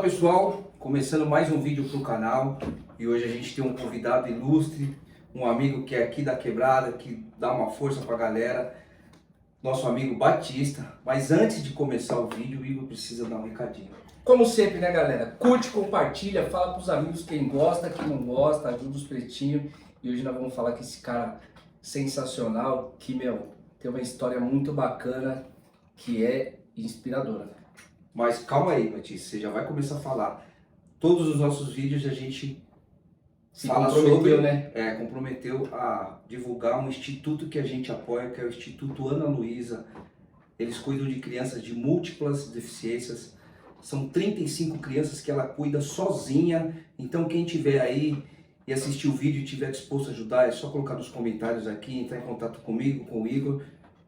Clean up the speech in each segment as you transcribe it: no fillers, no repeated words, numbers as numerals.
Fala pessoal, começando mais um vídeo para o canal e hoje a gente tem um convidado ilustre, um amigo que é aqui da Quebrada, que dá uma força para a galera, nosso amigo Batista. Mas antes de começar o vídeo, o Igor precisa dar um recadinho. Como sempre, né, galera? Curte, compartilha, fala pros amigos quem gosta, quem não gosta, ajuda os pretinhos. E hoje nós vamos falar com esse cara sensacional, que, tem uma história muito bacana, que é inspiradora. Mas calma aí, Batista, você já vai começar a falar. Todos os nossos vídeos a gente Se fala comprometeu, sobre, né? comprometeu a divulgar um instituto que a gente apoia, que é o Instituto Ana Luísa. Eles cuidam de crianças de múltiplas deficiências. São 35 crianças que ela cuida sozinha. Então quem tiver aí e assistir o vídeo e tiver disposto a ajudar, é só colocar nos comentários aqui, entrar em contato comigo, com o Igor,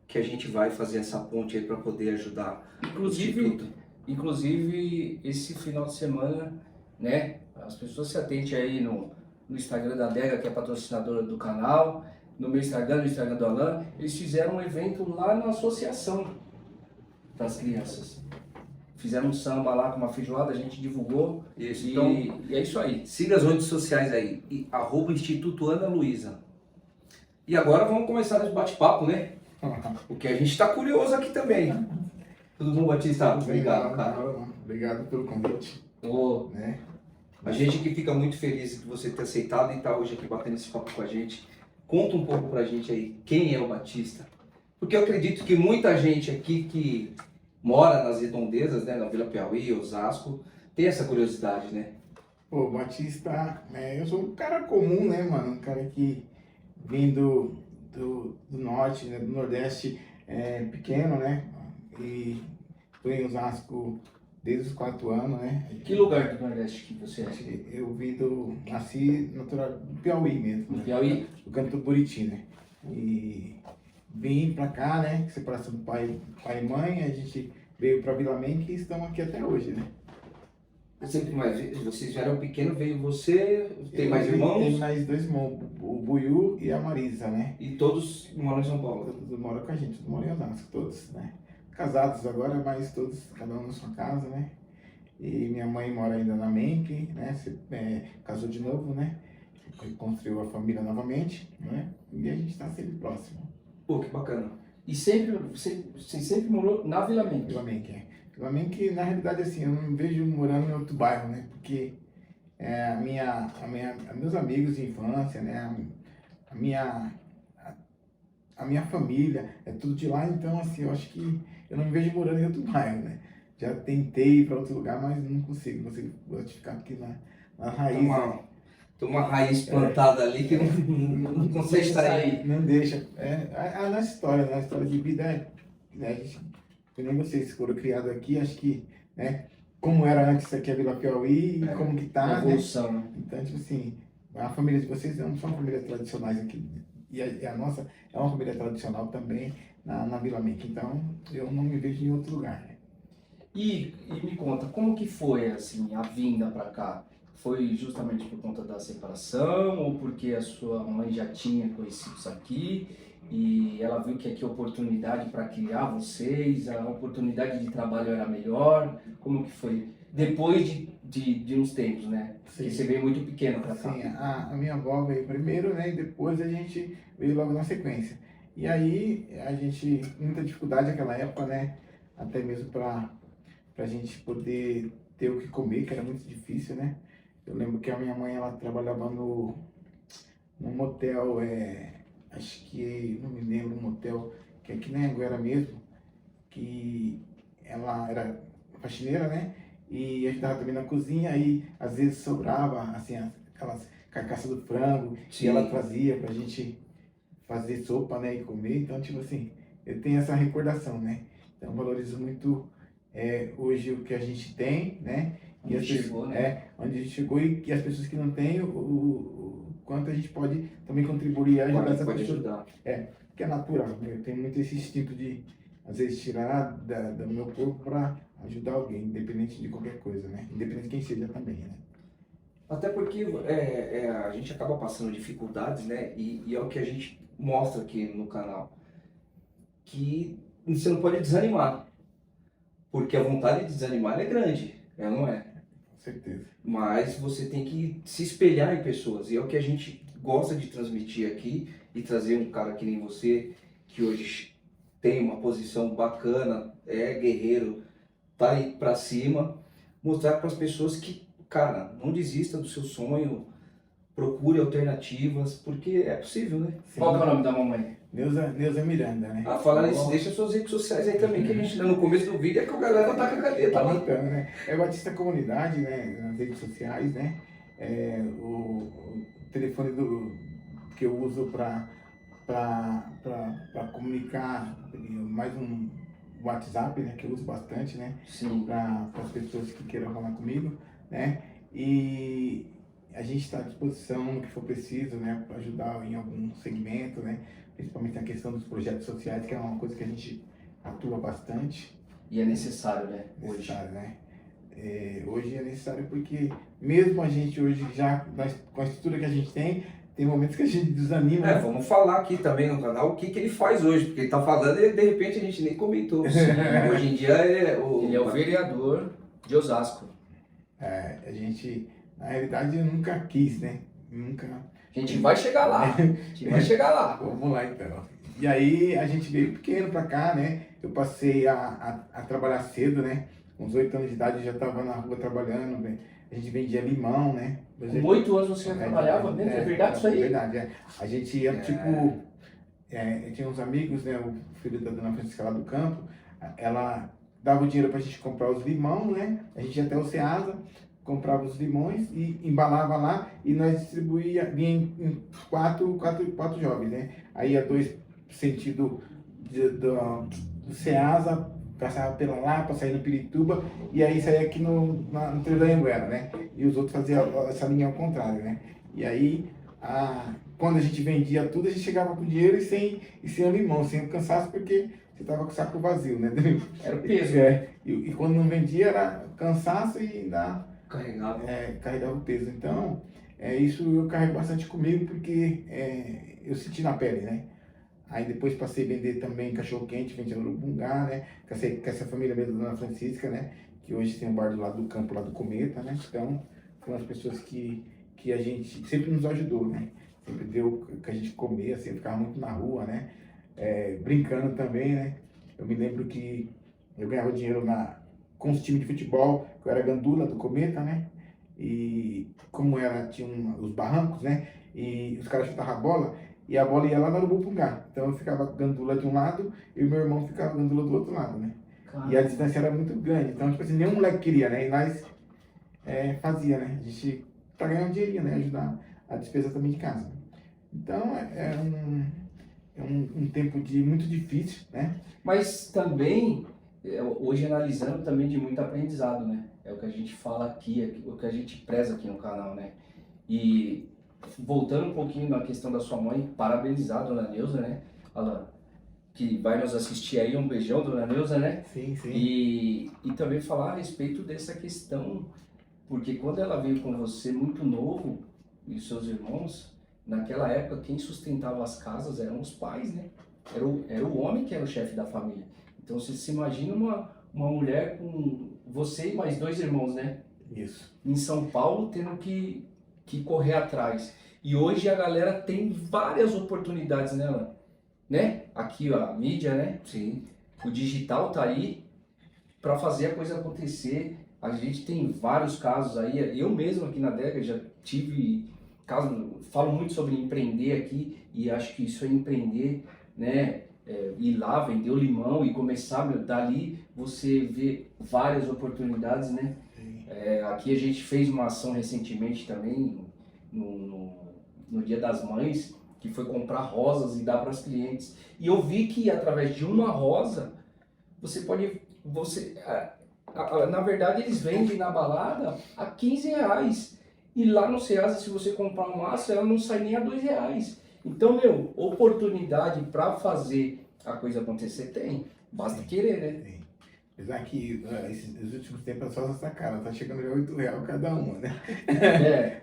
que a gente vai fazer essa ponte aí para poder ajudar o Instituto. Inclusive, esse final de semana, né? As pessoas se atentem aí no Instagram da Dega, que é patrocinadora do canal, no meu Instagram, no Instagram do Alan. Eles fizeram um evento lá na associação das crianças. Fizeram um samba lá com uma feijoada, a gente divulgou. Isso, E, então e é isso aí. siga as redes sociais aí, @Instituto Ana Luísa. E agora vamos começar esse bate-papo, né? Porque a gente está curioso aqui também. Tudo bom, Batista? Obrigado, cara. Obrigado pelo convite. Ô, Né? A gente aqui fica muito feliz de você ter aceitado e estar hoje aqui batendo esse papo com a gente. Conta um pouco pra gente aí, quem é o Batista? Porque eu acredito que muita gente aqui que mora nas redondezas, né, na Vila Piauí, Osasco, tem essa curiosidade, né? Pô, Batista, eu sou um cara comum, né, mano? Um cara que vem do norte, né, do nordeste, pequeno, né? E tô em Osasco desde os 4 anos, né? que lugar do Nordeste que você é? Eu nasci natural do Piauí mesmo, No né? Piauí? Do Canto do Buriti, né? E vim pra cá, né? Separação do pai e mãe, a gente veio pra Vila Menck e estamos aqui até hoje, né? Vocês já eram pequenos, veio você, tem mais Tem irmãos mais 2 irmãos, o Buiú e a Marisa, né? e todos moram em São Paulo. Todos moram com a gente, todos moram em Osasco, todos, né? Casados agora, mas todos, cada um na sua casa, né? E minha mãe mora ainda na Menck, né? Casou de novo, né? Construiu a família novamente, né? E a gente está sempre próximo. Pô, que bacana. E você sempre morou na Vila Menck? Vila Menck, Vila Menck, na realidade, assim, eu não me vejo morando em outro bairro, né? Porque meus amigos de infância, né? A minha família, é tudo de lá, então, assim, eu acho que eu não me vejo morando em outro bairro, né? Já tentei ir para outro lugar, mas não consigo gosto de ficar aqui na raiz. Tem uma raiz plantada ali que não consegue sair. Não deixa. A nossa história, né? A história de vida né? A gente, eu nem vocês foram criados aqui, acho que, né? Como era antes aqui a Vila Piauí e como que tá, né? Evolução, né? Então, tipo assim, a família de vocês não são famílias tradicionais aqui. E a nossa é uma família tradicional também na Vila Menck. Então, eu não me vejo em outro lugar, né? E me conta, como que foi, assim, a vinda pra cá? Foi justamente por conta da separação ou porque a sua mãe já tinha conhecido isso aqui e ela viu que aqui a oportunidade para criar vocês, a oportunidade de trabalho era melhor? Como que foi? Depois de uns tempos, né? Porque você veio muito pequeno para cá. Sim, a minha avó veio primeiro, né? E depois a gente veio logo na sequência. E aí a gente, muita dificuldade naquela época, né? Até mesmo para a gente poder ter o que comer, que era muito difícil, né? Eu lembro que a minha mãe, ela trabalhava num motel, acho que, não me lembro, um motel que é aqui na Anguera mesmo, que ela era faxineira, né? E ajudava também na cozinha, aí às vezes sobrava, assim, aquelas carcaças do frango, que ela trazia pra gente fazer sopa, né, e comer. Então, tipo assim, eu tenho essa recordação, né? Então, eu valorizo muito hoje o que a gente tem, né? Onde chegou, né? Onde a gente chegou e as pessoas que não têm, o quanto a gente pode também contribuir e ajudar essa Pode pessoa. ajudar. Que é natural, né? Eu tenho muito esse instinto de, às vezes, tirar do meu corpo para ajudar alguém, independente de qualquer coisa, né? Independente de quem seja também, né? Até porque a gente acaba passando dificuldades, né? E é o que a gente mostra aqui no canal. Que você não pode desanimar. Porque a vontade de desanimar é grande, não é? certeza. Mas você tem que se espelhar em pessoas. E é o que a gente gosta de transmitir aqui e trazer um cara que nem você, que hoje tem uma posição bacana, é guerreiro, tá aí pra cima, mostrar para as pessoas que, cara, não desista do seu sonho, procure alternativas, porque é possível, né? Sim. Qual que é o nome da mamãe? Neuza Miranda, né? Ah, falar nisso, deixa suas redes sociais aí também, que a gente no começo do vídeo é que a galera tá com a caneta Tá lá. anotando, né? É Batista Comunidade, né? Nas redes sociais, né? O telefone que eu uso para comunicar, mais um WhatsApp, né? Que eu uso bastante, né? Sim. Para as pessoas que queiram falar comigo, né? E a gente está à disposição no que for preciso, né? Para ajudar em algum segmento, né? Principalmente na questão dos projetos sociais, que é uma coisa que a gente atua bastante. E é necessário, né? Necessário, né? Hoje é necessário porque mesmo a gente hoje já, com a estrutura que a gente tem momentos que a gente desanima. É, vamos falar aqui também no canal o que ele faz hoje, porque ele tá falando e de repente a gente nem comentou. Sim, hoje em dia Ele é o vereador de Osasco. A gente, na realidade, eu nunca quis, né? Nunca. A gente vai chegar lá. A gente vai chegar lá. Vamos lá então. E aí a gente veio pequeno pra cá, né? Eu passei a trabalhar cedo, né? Com uns 8 anos de idade eu já estava na rua trabalhando, né? A gente vendia limão, né? Com 8 anos você já trabalhava dentro? É verdade isso aí? É verdade, é. A gente ia, tipo... eu tinha uns amigos, né? O filho da dona Francisca lá do campo. Ela dava o dinheiro pra gente comprar os limão, né? A gente ia até o Ceasa, comprava os limões e embalava lá. E nós distribuía, vinha em quatro jovens, né? Aí ia 2 sentido do Ceasa, passava pela Lapa, saía no Pirituba, e aí saía aqui no Trio da Anguera, né? E os outros faziam essa linha ao contrário, né? E aí, quando a gente vendia tudo, a gente chegava com dinheiro e sem o limão, sem o cansaço, porque você tava com o saco vazio, né? Era o peso. E quando não vendia, era cansaço e ainda carregava o peso. Então, isso eu carrego bastante comigo, porque eu senti na pele, né? Aí depois passei a vender também cachorro-quente, vendia no Bungá, né? Com essa família mesmo da Dona Francisca, né? Que hoje tem um bar do lado do campo, lá do Cometa, né? Então, foram as pessoas que a gente sempre nos ajudou, né? Sempre deu o que a gente comia, assim, ficava muito na rua, né? Brincando também, né? Eu me lembro que eu ganhava dinheiro com os times de futebol, que eu era gandula do Cometa, né? E como tinha os barrancos, né? E os caras chutavam a bola, e a bola ia lá no Urubupungá. Então eu ficava gandula de um lado e o meu irmão ficava gandula do outro lado, né? Caramba. E a distância era muito grande. Então, tipo assim, nenhum moleque queria, né? E nós fazia, né? A gente, pra ganhar um dinheirinho, né? Ajudar a despesa também de casa. Então, é um tempo muito difícil, né? Mas também, hoje analisando, também de muito aprendizado, né? É o que a gente fala aqui, o que a gente preza aqui no canal, né? E voltando um pouquinho na questão da sua mãe, parabenizar a Dona Neuza, né? Alan, que vai nos assistir aí, um beijão, Dona Neuza, né? Sim, sim. E também falar a respeito dessa questão, porque quando ela veio com você muito novo, e os seus irmãos, naquela época quem sustentava as casas eram os pais, né? Era o homem que era o chefe da família. Então você se imagina uma mulher com você e mais 2 irmãos, né? Isso. Em São Paulo, tendo que correr atrás. E hoje a galera tem várias oportunidades, né? Aqui ó, a mídia, né? Sim. O digital tá aí para fazer a coisa acontecer. A gente tem vários casos aí. Eu mesmo aqui na Adega já tive caso, falo muito sobre empreender aqui e acho que isso é empreender, né? Ir lá, vender o limão e começar, dali você vê várias oportunidades, né? Aqui a gente fez uma ação recentemente também, no Dia das Mães, que foi comprar rosas e dar para os clientes. E eu vi que através de uma rosa, na verdade eles vendem na balada a R$15. E lá no Ceasa, se você comprar um maço, ela não sai nem a R$2. Então, oportunidade para fazer a coisa acontecer tem. Basta querer, né? Tem. Apesar que esses últimos tempos só essa cara, tá chegando já R$8 cada uma, né?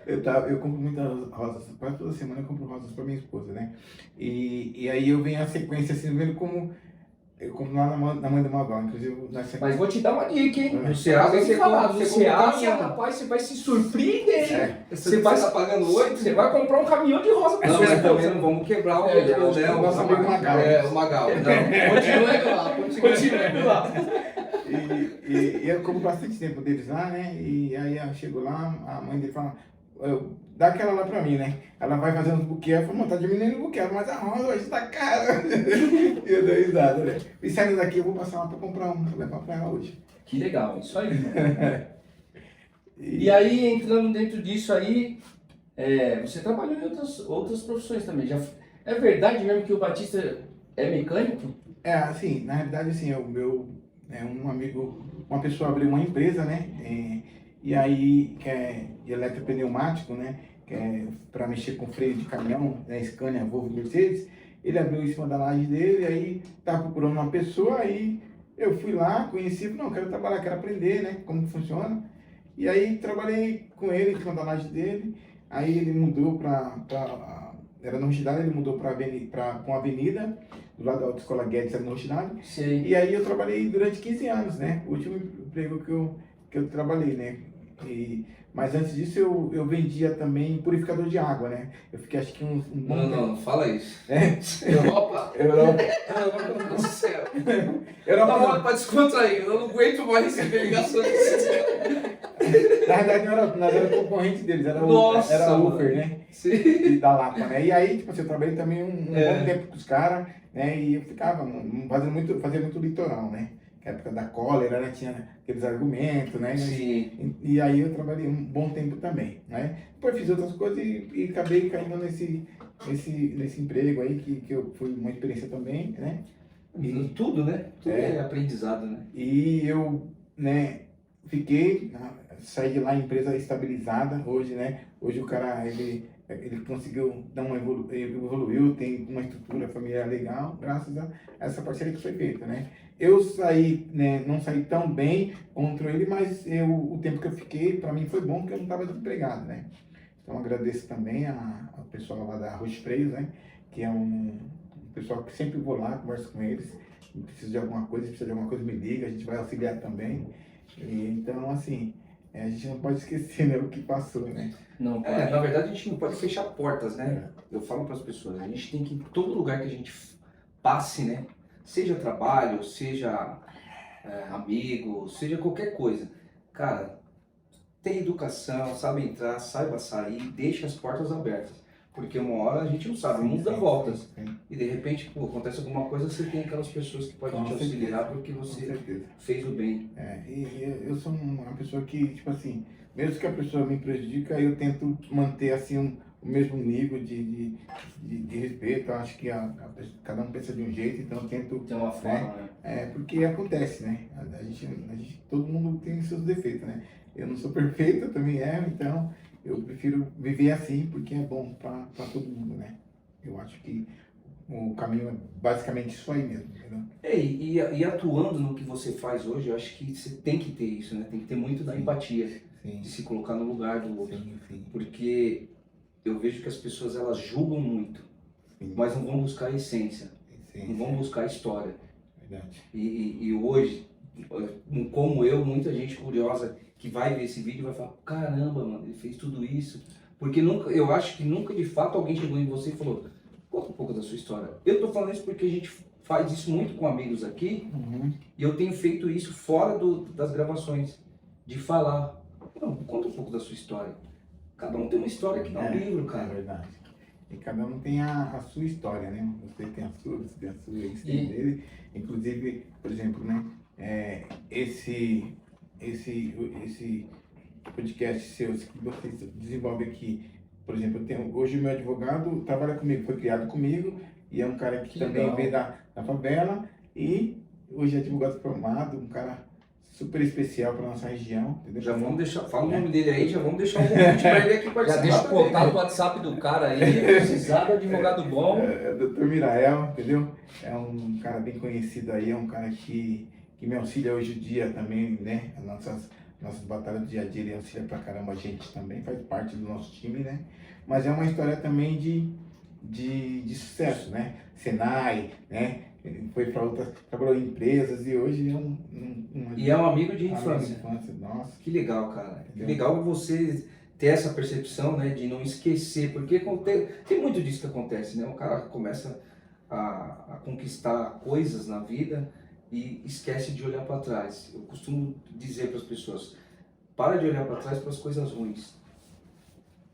Eu compro muitas rosas, quase toda semana eu compro rosas para minha esposa, né? E aí eu venho a sequência assim, vendo como Eu compro lá na Mãe do Magal, inclusive nessa Mas vou te dar uma dica, hein? No Ceasa Acabei de você falar, compra- no você compra um Ceasa, caminhão. rapaz, você vai se surpreender. É. Você vai estar pagando 8? Você vai comprar um caminhão de rosa pra Não, você. mas também não vamos quebrar o É, eu acho que né, o nosso amigo Magal. o Magal. Não, continua indo lá, Continua indo lá. E eu como bastante tempo deles lá, né? E aí eu chego lá, a mãe dele fala, dá aquela lá pra mim, né? Ela vai fazer uns buquê, eu falo, tá diminuindo o buquê, mas a rosa hoje tá cara. E eu dou risada, né? E saindo daqui, eu vou passar lá pra comprar uma, vou levar pra ela hoje. Que legal, isso aí. E aí, entrando dentro disso aí, você trabalhou em outras profissões também. É verdade mesmo que o Batista é mecânico? Assim, na realidade, assim, um amigo, uma pessoa abriu uma empresa, né? E aí, que é de eletropneumático, né? Que é para mexer com freio de caminhão, né? Scania, Volvo, Mercedes. Ele abriu em cima da laje dele, e aí estava procurando uma pessoa, aí eu fui lá, conheci, não, quero trabalhar, quero aprender, né? Como funciona. E aí trabalhei com ele em cima da laje dele, aí ele mudou era no Roxidale, ele mudou para uma avenida, do lado da Autoescola Guedes, era no Roxidale. Sim. E aí eu trabalhei durante 15 anos, né? O último emprego que eu trabalhei, né? Mas antes disso eu vendia também purificador de água, né? Eu fiquei acho que um bom tempo. não fala isso. Europa. Meu Deus do céu. Europa. Dá hora pra descontrair, eu não aguento mais receber ligações. Na verdade, nós era concorrente deles, era Nossa, era mano. Uber, né? Sim. E da Lapa, né? E aí, tipo assim, eu trabalhei também um bom tempo com os caras, né? E eu ficava fazia muito litoral, né? Na época da cólera, né? Tinha aqueles argumentos, né? Sim. E aí eu trabalhei um bom tempo também, né? Depois fiz outras coisas e acabei caindo nesse emprego aí, que eu fui uma experiência também, né? Tudo, né? Tudo é aprendizado, né? E eu, né, saí de lá, empresa estabilizada hoje, né? Hoje o cara, ele conseguiu dar evoluiu, tem uma estrutura familiar legal, graças a essa parceria que foi feita, né? Eu saí, né, não saí tão bem contra ele, mas o tempo que eu fiquei, para mim foi bom, porque eu não estava desempregado, né? Então agradeço também ao pessoal lá da Roche Freios, né? Que é um pessoal que sempre vou lá, converso com eles, precisa de alguma coisa, me liga, a gente vai auxiliar também. Então, assim, a gente não pode esquecer, né, o que passou, né? Não, Na verdade, a gente não pode fechar portas, né? Eu falo para as pessoas, a gente tem que, em todo lugar que a gente passe, né? Seja trabalho, seja amigo, seja qualquer coisa. Cara, tem educação, sabe entrar, saiba sair, deixa as portas abertas. Porque uma hora a gente não sabe, o mundo dá voltas. Sim. E de repente, pô, acontece alguma coisa, você tem aquelas pessoas que podem Com te certeza. auxiliar porque Com você certeza. fez o bem. E eu sou uma pessoa que, tipo assim, mesmo que a pessoa me prejudica, eu tento manter, assim, o mesmo nível de respeito. Eu acho que cada um pensa de um jeito, então eu tento... Tem uma forma, né? Porque acontece, né? A gente, todo mundo tem seus defeitos, né? Eu não sou perfeito, eu também erro, então eu prefiro viver assim, porque é bom para todo mundo, né? Eu acho que o caminho é basicamente isso aí mesmo, entendeu? E atuando no que você faz hoje, eu acho que você tem que ter isso, né? Tem que ter muito da empatia, Sim, de se colocar no lugar do outro. sim. Porque eu vejo que as pessoas, elas julgam muito, mas não vão buscar a essência, não vão buscar a história. Verdade. E hoje, como eu, muita gente curiosa que vai ver esse vídeo vai falar, caramba, mano, ele fez tudo isso. Porque eu acho que nunca de fato alguém chegou em você e falou, conta um pouco da sua história. Eu tô falando isso porque a gente faz isso muito com amigos aqui, e eu tenho feito isso fora das gravações, de falar, não, conta um pouco da sua história. Cada um tem uma história que dá um livro, cara. É verdade. E cada um tem a sua história, né? Você tem a sua, você tem a sua, eles têm dele. Inclusive, por exemplo, né? Esse podcast seu que você desenvolve aqui, por exemplo, hoje o meu advogado trabalha comigo, foi criado comigo, e é um cara que também legal. veio da favela, e hoje é advogado formado, um cara super especial para nossa região, entendeu? Já vamos deixar, fala o nome dele aí, já vamos deixar um convite para ele aqui Já participar. deixa o também. contato do WhatsApp do cara aí, precisar do advogado bom. Dr. Mirael, entendeu? É um cara bem conhecido aí, é um cara que me auxilia hoje em dia também, né? As nossas batalhas do dia a dia, ele auxilia pra caramba a gente também, faz parte do nosso time, né? Mas é uma história também de sucesso, né? Senai, né? foi para outras, trabalhou em empresas e hoje é E é um amigo de amigo de infância. infância. Nossa, Que legal, cara. Que Entendeu? legal você ter essa percepção, né, de não esquecer, porque tem muito disso que acontece, né? O cara começa a conquistar coisas na vida e esquece de olhar para trás. Eu costumo dizer para as pessoas, para de olhar para trás para as coisas ruins.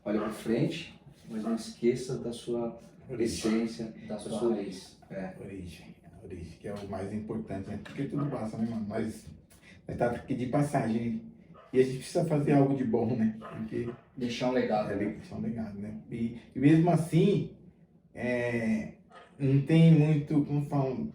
Olha para frente, mas não esqueça da sua origem. essência, Da da sua sua raiz. A origem, que é o mais importante, né? Porque tudo passa, né, mano? Mas tá aqui de passagem. E a gente precisa fazer algo de bom, né? Porque Deixar um legado. é Né? deixar um legado, né? E mesmo assim, não tem muito, como falam,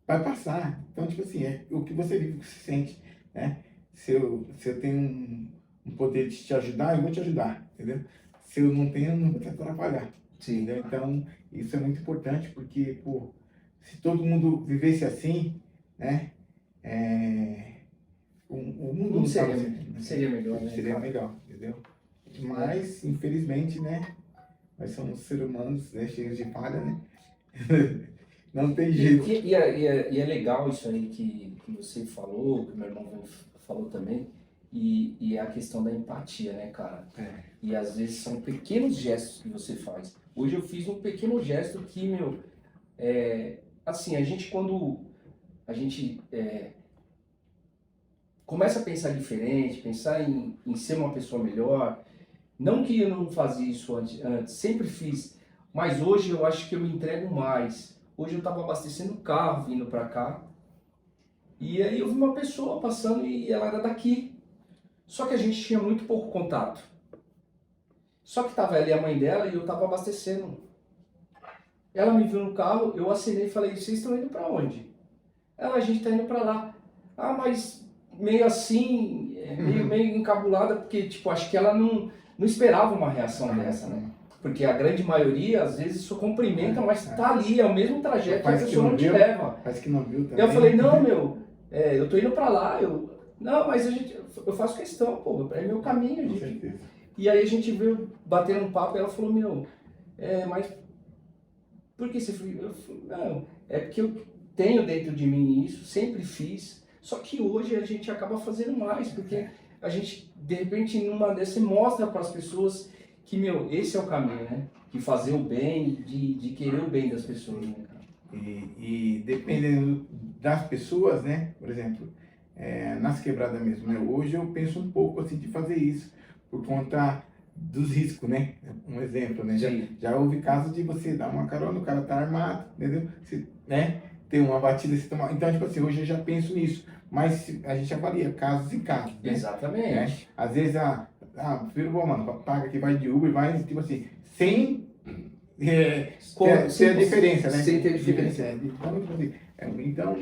vai passar. Então, tipo assim, é o que você vive, o que você sente, né? Se eu tenho um poder de te ajudar, eu vou te ajudar, entendeu? Se eu não tenho, eu não vou te atrapalhar, Sim. entendeu? Então, isso é muito importante, porque, pô, se todo mundo vivesse assim, né? O mundo Não não seria, tava assim, seria melhor, né? seria cara? melhor, entendeu? Mas, infelizmente, né? Nós somos seres humanos, né, cheios de falha, né? Não tem jeito. E é legal isso aí que você falou, que meu irmão falou também, e é a questão da empatia, né, cara? E às vezes são pequenos gestos que você faz. Hoje eu fiz um pequeno gesto que, meu, assim, a gente quando a gente começa a pensar diferente, pensar em ser uma pessoa melhor, não que eu não fazia isso antes, sempre fiz, mas hoje eu acho que eu me entrego mais. Hoje eu estava abastecendo o carro vindo para cá, e aí eu vi uma pessoa passando e ela era daqui. Só que a gente tinha muito pouco contato. Só que estava ali a mãe dela e eu estava abastecendo. Ela me viu no carro, eu acenei e falei, vocês estão indo para onde? Ela, a gente está indo para lá. Ah, mas meio assim, meio encabulada, porque tipo, acho que ela não esperava uma reação dessa, né? Porque a grande maioria, às vezes, só cumprimenta, mas tá ali, é o mesmo trajeto que a pessoa não te leva. Parece que não viu também. Eu falei, não, meu, eu tô indo pra lá, não, mas eu faço questão, pô, é meu caminho. Com certeza. E aí a gente veio bater um papo e ela falou, meu, mas por que você foi? Eu falei, não, é porque eu tenho dentro de mim isso, sempre fiz, só que hoje a gente acaba fazendo mais, porque a gente, de repente, numa dessas, mostra para as pessoas que, meu, esse é o caminho, né? De fazer o bem, de querer o bem das pessoas, né, cara? E dependendo das pessoas, né? Por exemplo, nas quebradas mesmo, né? Hoje eu penso um pouco assim de fazer isso, por conta dos riscos, né? Um exemplo, né? Já houve casos de você dar uma carona, o cara tá armado, entendeu? Né? Tem uma batida, você toma... Então, tipo assim, hoje eu já penso nisso. Mas a gente avalia casos e casos, né? Exatamente. Né? Às vezes, prefiro, bom, mano, paga que vai de Uber, vai, tipo assim, sem ter a diferença, né? Sem ter a diferença. Então, tipo assim, então,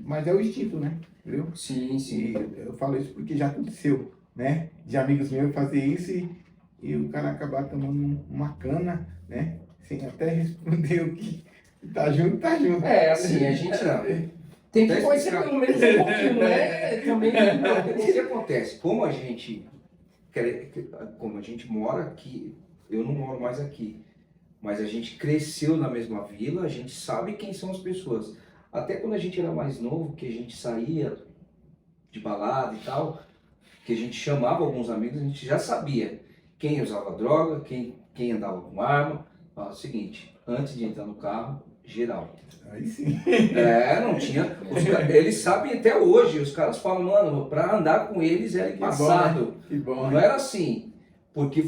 mas é o instinto, né? Entendeu? Sim, sim. E eu falo isso porque já aconteceu, né? De amigos meus fazer isso e o cara acabar tomando uma cana, né? Sem até responder o que tá junto, tá junto. Assim, a gente tem que conhecer pelo menos um pouquinho, não é? Também. O que acontece? Como a gente mora aqui, eu não moro mais aqui, mas a gente cresceu na mesma vila, a gente sabe quem são as pessoas. Até quando a gente era mais novo, que a gente saía de balada e tal, que a gente chamava alguns amigos, a gente já sabia quem usava droga, quem andava com arma. É o seguinte, antes de entrar no carro, geral. Aí sim. Não tinha. Eles sabem até hoje, os caras falam, mano, pra andar com eles era embaçado. Que bom. Não era assim. Porque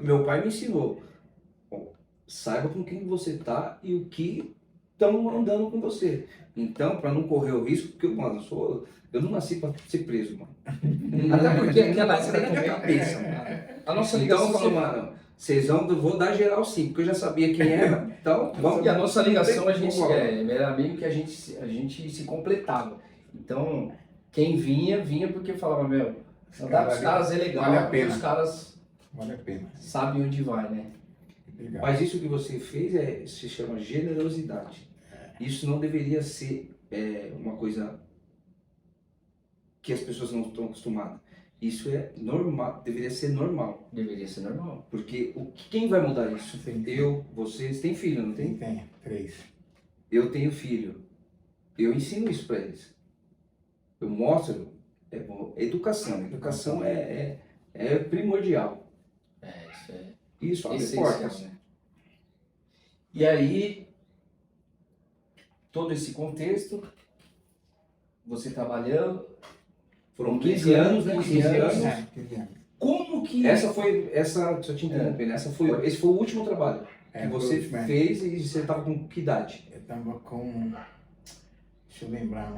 meu pai me ensinou. Saiba com quem você tá e o que estão andando com você. Então, para não correr o risco, porque, mano, eu não nasci para ser preso, mano. Até porque aquela época na minha também, cabeça, mano. a nossa Então ligação eu falo, mano, eu vou dar geral sim, porque eu já sabia quem era. Então, vamos. E a nossa ligação, a gente Vamos. era meio que a gente se completava. Então, quem vinha porque falava, meu, andar com os caras é legal, vale a porque pena. os caras Vale a pena. sabem onde vai, né? Legal. Mas isso que você fez se chama generosidade. Isso não deveria ser uma coisa que as pessoas não estão acostumadas. Isso é normal, deveria ser normal. Deveria ser normal. Porque quem vai mudar isso? Sim. Eu, vocês, tem filho, não tem? Tem 3. Eu tenho filho. Eu ensino isso para eles. Eu mostro, educação. Educação é primordial. Isso é Isso abre essencial, portas. né? E aí, todo esse contexto, você trabalhando, Foram 15 anos, né? 15 anos. É, 15 anos. como que... Deixa eu te interrompendo, esse foi o último trabalho que É, você foi o último, é. fez e você estava com que idade? Eu tava com. Deixa eu lembrar.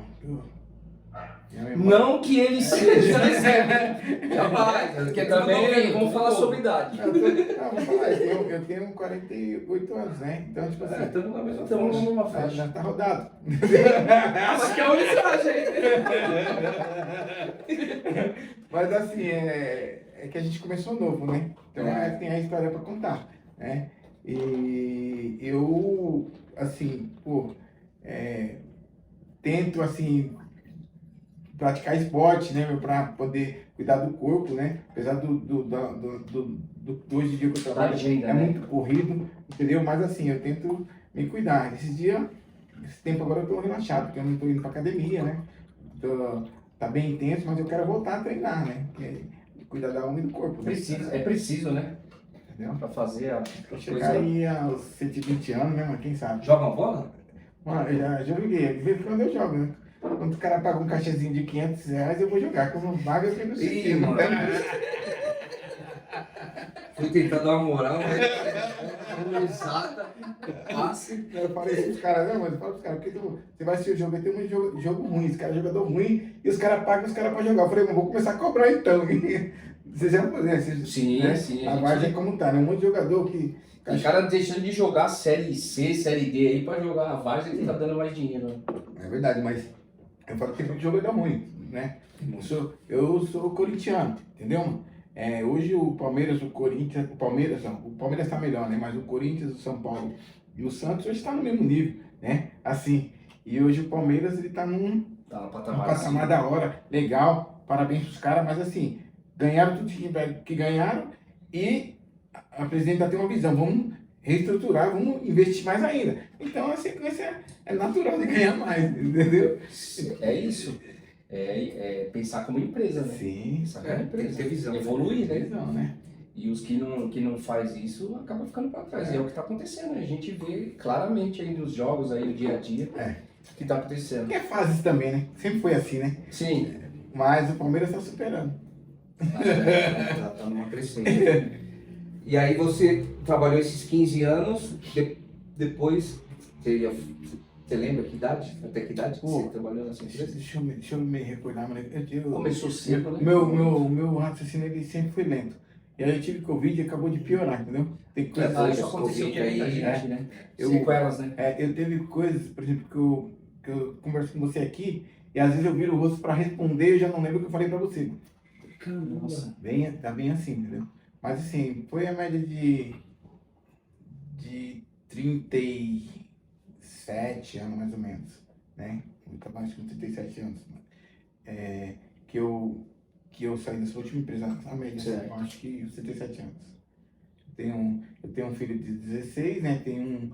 Minha memória- Não que ele seja jamais, porque também vamos falar sobre idade. Não, vou falar, eu tenho 48 anos, né? Então, tipo assim. Estamos na mesma Estamos na mesma já, faixa. já tá rodado. Acho que é uma mensagem. Mas assim, é que a gente começou novo, né? Então tem a história para contar, né? E eu, assim, tento, assim, praticar esporte, né, para poder cuidar do corpo, né? Apesar do hoje em dia que eu trabalho, agenda, é né? muito corrido, entendeu? Mas assim, eu tento me cuidar. Esse tempo agora eu tô relaxado, porque eu não tô indo pra academia, né? Tá bem intenso, mas eu quero voltar a treinar, né? Cuidar da alma e do corpo, né? É preciso, né? Entendeu? Pra fazer a Vou chegar aí aos 120 anos, né, mano? Quem sabe? Joga uma bola? Mano, eu já joguei, de vez em quando eu jogo, né? Quando o cara paga um cachezinho de R$ 500, eu vou jogar. Quando não paga, eu tenho no Ih, sentido. mano. Fui tentar dar uma moral, mas risada, passe. Eu falei isso pros caras, não, mas eu falo pros caras, porque você vai assistir o jogo, tem um jogo ruim, esse cara é jogador ruim, e os caras pagam os caras pra jogar. Eu falei, vou começar a cobrar então. Você já fazendo, Sim, né? sim. A várzea é como tá, né? Um monte de jogador que. Tem cara deixando de jogar Série C, Série D aí pra jogar a Várzea que tá dando mais dinheiro. Né? É verdade, mas eu falo que tem muito jogador ruim, né? Eu sou corintiano, entendeu, mano? Hoje o Palmeiras, o Corinthians, o Palmeiras tá melhor, né? Mas o Corinthians, o São Paulo e o Santos hoje tá no mesmo nível, né? Assim, e hoje o Palmeiras, ele tá num Tá no um patamar. patamar da hora, legal, parabéns pros caras, mas assim, ganharam tudo que ganharam e a presidente já tem uma visão, vamos reestruturar, vamos investir mais ainda. Então a sequência é natural de ganhar mais, entendeu? É isso. É pensar como empresa, né? Sim, Pensar como Tem que empresa. ter visão. Evoluir, né? visão, né? E os que não faz isso acaba ficando para trás. E é o que está acontecendo. A gente vê claramente aí nos jogos, aí no dia a dia, o que está acontecendo. E é fases também, né? Sempre foi assim, né? Sim. Mas o Palmeiras está superando. Tá numa crescente. E aí você trabalhou esses 15 anos, depois, você lembra que idade? Até que idade que você trabalhou nessa empresa? Deixa eu me recordar, mano. Começou cedo, né? Meu raciocínio ele sempre foi lento. E aí eu tive Covid e acabou de piorar, entendeu? Tem coisas Ah, isso aconteceu com Covid aí, muita gente, né? Eu- Sequelas, né? eu teve coisas, por exemplo, que eu converso com você aqui, e às vezes eu viro o rosto para responder e eu já não lembro o que eu falei para você. Nossa. Tá bem assim, entendeu? Mas assim, foi a média de 37 anos, mais ou menos, né? Eu tava acho que com 37 anos, que eu saí dessa última empresa, a média, assim, Certo. eu acho que os 37 anos. Eu tenho um filho de 16, né? Tenho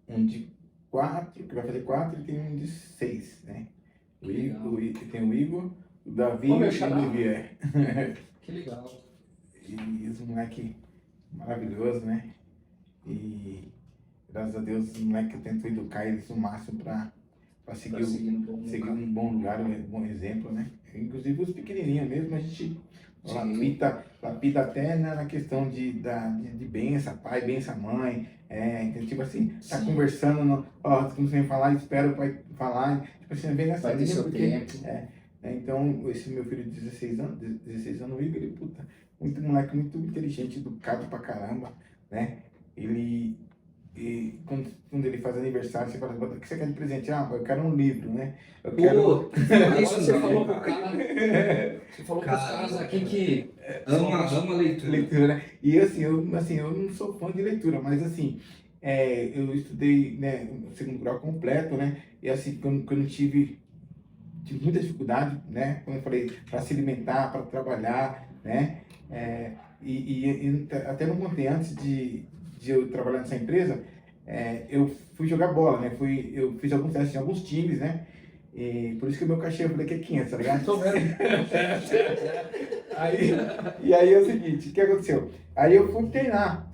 um de 4, que vai fazer 4, e tem um de 6, né? Que legal. Tem o Igor, o Davi Ô, meu e o xará. Olivier. Que legal. E os moleque maravilhoso, né? E graças a Deus, os moleque eu tento educar eles o máximo pra seguir, Pra seguir no bom seguir lugar. um bom lugar, um bom exemplo, né? Inclusive os pequenininhos mesmo, a gente Sim. lapida até na questão de benção, pai, benção, mãe. Então, tipo assim, tá Sim. conversando, quando você vem falar, espera o pai falar. Tipo assim, vem nessa Vai ter linha, seu porque tempo. então, esse meu filho de 16 anos, o Igor, ele, puta, muito moleque, muito inteligente, educado pra caramba, né? Quando ele faz aniversário, você fala, o que você quer de presente? Ah, eu quero um livro, né? Eu quero... Pô, Agora isso você não. falou pro cara. Você falou pros Cara. caras aqui que. Ama leitura. leitura, né? E eu não sou fã de leitura, mas assim, eu estudei, né, o segundo grau completo, né? E assim, quando eu tive muita dificuldade, né? Como eu falei, para se alimentar, para trabalhar, né? E até não contei, antes de eu trabalhar nessa empresa, eu fui jogar bola, né? Eu fiz alguns testes em alguns times, né? E por isso que o meu cachê eu falei que é 500, tá ligado? Tô vendo. E aí é o seguinte, o que aconteceu? Aí eu fui treinar,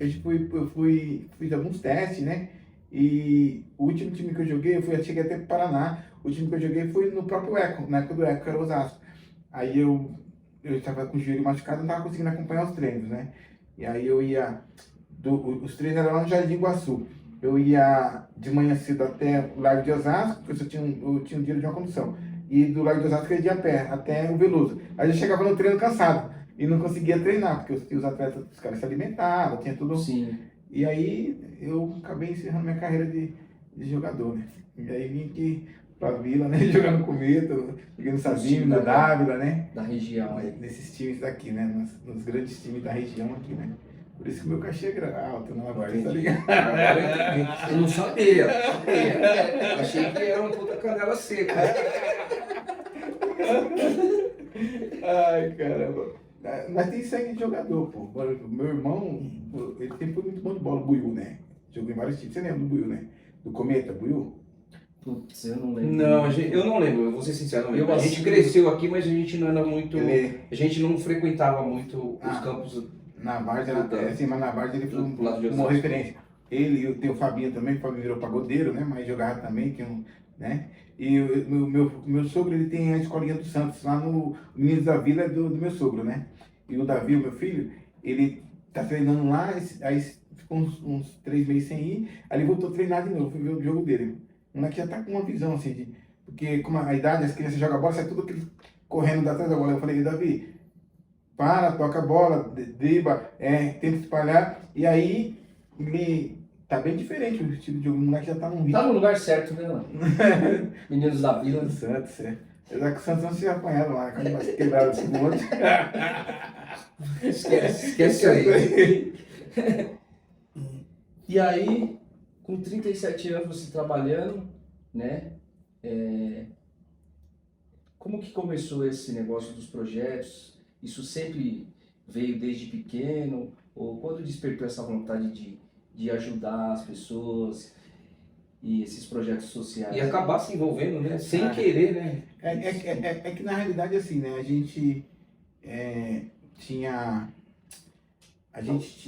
fiz alguns testes, né? E o último time que eu joguei, eu cheguei até pro Paraná, o time que eu joguei foi no próprio Eco, na época do Eco, que era o Osasco. Aí eu estava com o joelho machucado, não estava conseguindo acompanhar os treinos, né? E aí eu ia, os treinos eram lá no Jardim Iguaçu. Eu ia de manhã cedo até o Largo de Osasco, porque eu tinha um dinheiro de uma condução. E do Largo de Osasco eu ia de a pé, até o Veloso. Aí eu chegava no treino cansado e não conseguia treinar, porque os atletas, os caras se alimentavam, tinha tudo. Sim. E aí eu acabei encerrando minha carreira de jogador, né? E aí vim aqui pra Vila, né? Jogando com o Mito, jogando Sabino, na Dávila, né? Da região aí. Nesses times daqui, né? Nos grandes times da região aqui, né? Por isso que o meu cachê é alto, não agora, tá ligado? Agora eu entendi. Eu não sabia. Achei que era um puta canela seca. Ai, caramba. Mas tem sangue de jogador, pô. Por exemplo, meu irmão, ele sempre foi muito bom de bola, Buiú, né? Jogou em vários times. Você lembra do Buiú, né? Do Cometa, Buiú? Putz, eu não lembro. Não, eu não lembro, eu vou ser sincero, não lembro. A gente assim- cresceu aqui, mas a gente não era muito. Ele, A gente não frequentava muito os campos. na Várzea, assim, mas na Várzea ele foi Do lado de uma Osasco. referência. Ele, eu tenho o Fabinho também, o Fabinho virou pagodeiro, né? Mas jogava também, né? E meu sogro, ele tem a escolinha do Santos, lá no Meninos da Vila, é do meu sogro, né? E o Davi, o meu filho, ele tá treinando lá, aí ficou uns 3 meses sem ir, aí ele voltou a treinar de novo, fui ver o jogo dele. O moleque já tá com uma visão, assim, porque como a idade, as crianças jogam bola, sai tudo aquele correndo atrás da bola. Eu falei, Davi, para, toca a bola, dribla, tenta espalhar, e aí ele tá bem diferente o estilo de jogo, o moleque já tá num Tá no lugar certo, né, mano? Meninos da Vila. do Santos, Apesar que o Santos não se apanharam lá, quebraram esse monte. Esquece aí. E aí, com 37 anos você trabalhando, né? Como que começou esse negócio dos projetos? Isso sempre veio desde pequeno? Ou quando despertou essa vontade de ajudar as pessoas e esses projetos sociais? E acabar se envolvendo, né? Sem Ah. querer, né? É que na realidade assim, né? A gente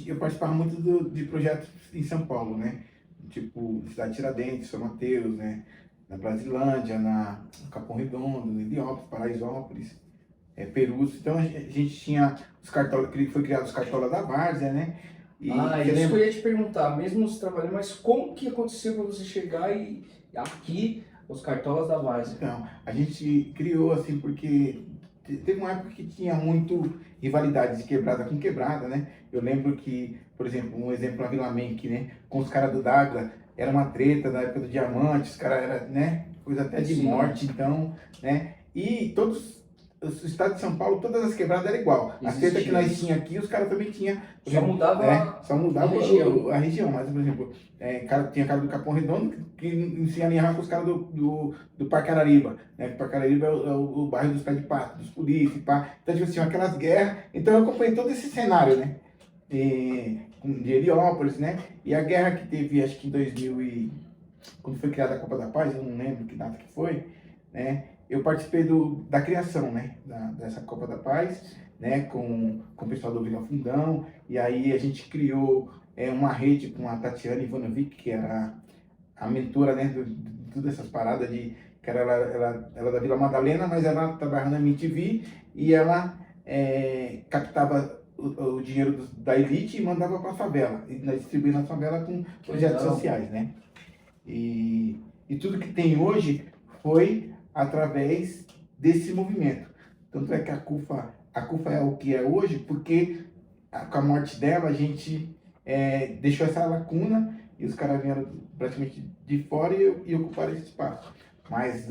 eu participava muito de projetos em São Paulo, né? Tipo, Cidade Tiradentes, São Mateus, né? Na Brasilândia, na Capão Redondo, no Heliópolis, Paraisópolis, Perus. Então a gente tinha os cartolas, foi criado os cartolas da Várzea, né? E Ah, você isso que lembra? eu ia te perguntar, mesmo você trabalhando, mas como que aconteceu para você chegar e aqui, os cartolas da Várzea? Então, a gente criou assim porque teve uma época que tinha muito rivalidade de quebrada com quebrada, né? Eu lembro que, por exemplo, um exemplo, a Vila Menck, né? Com os caras do Dávila, era uma treta na época do Diamante, os caras eram, né? Coisa até de Sim. morte, então, né? E o estado de São Paulo, todas as quebradas eram igual. As Existia tretas que nós isso. tínhamos aqui, os caras também tinham. Por Só exemplo, mudava só mudava a região. a região. Mas, por exemplo, tinha cara do Capão Redondo que se alinhava com os caras do Parque Arariba. Né? O Parque Arariba é o bairro dos pés de pato, dos polícias, pá. Então, tipo assim, aquelas guerras. Então, eu acompanhei todo esse cenário, né? De Heliópolis, né? E a guerra que teve, acho que em 2000 quando foi criada a Copa da Paz, eu não lembro que data que foi, né? Eu participei da criação, né? Dessa Copa da Paz, né? Com o pessoal do Vila Fundão, e aí a gente criou uma rede com a Tatiana Ivanovic, que era a mentora, né? De todas essas paradas que ela da Vila Madalena, mas ela trabalhava na MTV e ela captava o dinheiro da elite e mandava para a favela, e nós distribuímos na favela com projetos legal. sociais, né? E tudo que tem hoje foi através desse movimento. Tanto é que a CUFA é o que é hoje, porque com a morte dela a gente deixou essa lacuna e os caras vieram praticamente de fora e ocuparam esse espaço. Mas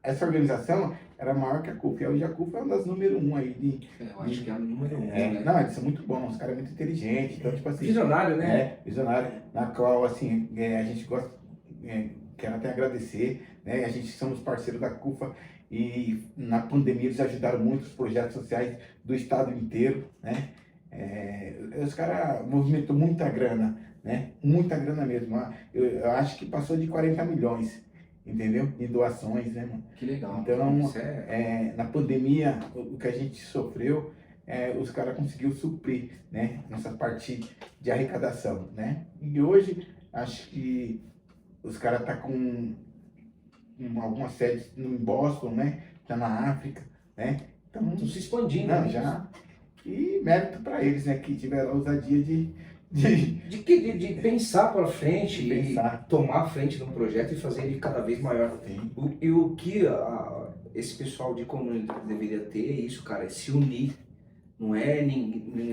essa organização era maior que a CUFA. E hoje a CUFA é uma das número 1 aí Eu acho que é o número 1, né? Não, eles são muito bons, os caras são muito inteligentes. Então, tipo assim, Visionário, né? visionário, na qual assim, a gente gosta, quero até agradecer, né? A gente somos parceiros da CUFA e na pandemia eles ajudaram muito os projetos sociais do estado inteiro, né? Os caras movimentou muita grana, né? Muita grana mesmo. Eu acho que passou de 40 milhões. entendeu? De doações, né, mano? Que legal. Então, Isso é... na pandemia, o que a gente sofreu, os caras conseguiram suprir, né, nessa parte de arrecadação, né? E hoje, acho que os caras tá com algumas sedes em Boston, né? Tá na África, né? Então, Estão se expandindo. não, né? já. E mérito para eles, né? Que tiveram a ousadia de De pensar para frente De pensar. e tomar a frente de um projeto e fazer ele cada vez maior. Sim. E o que esse pessoal de comunidade deveria ter é isso, cara, é se unir. Não é,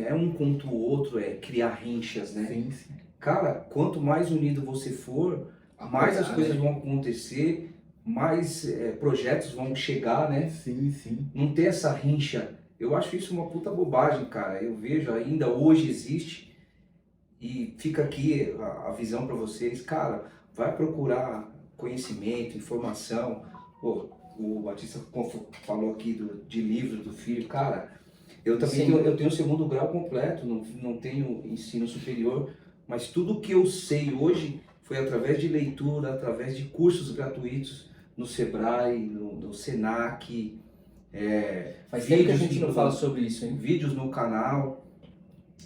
é um contra o outro, é criar rinchas, né? Sim, sim. Cara, quanto mais unido você for, mais as Apoiar, coisas né? vão acontecer, mais projetos vão chegar, né? Sim, sim. Não ter essa rincha. Eu acho isso uma puta bobagem, cara. Eu vejo ainda hoje existe e fica aqui a visão para vocês. Cara, vai procurar conhecimento, informação. Pô, o Batista falou aqui de livro do filho. Cara, eu também Sim. eu tenho o segundo grau completo, não tenho ensino superior, mas tudo que eu sei hoje foi através de leitura, através de cursos gratuitos no Sebrae, no Senac, Faz tempo que a vídeos gente não fala sobre isso, hein? vídeos no canal,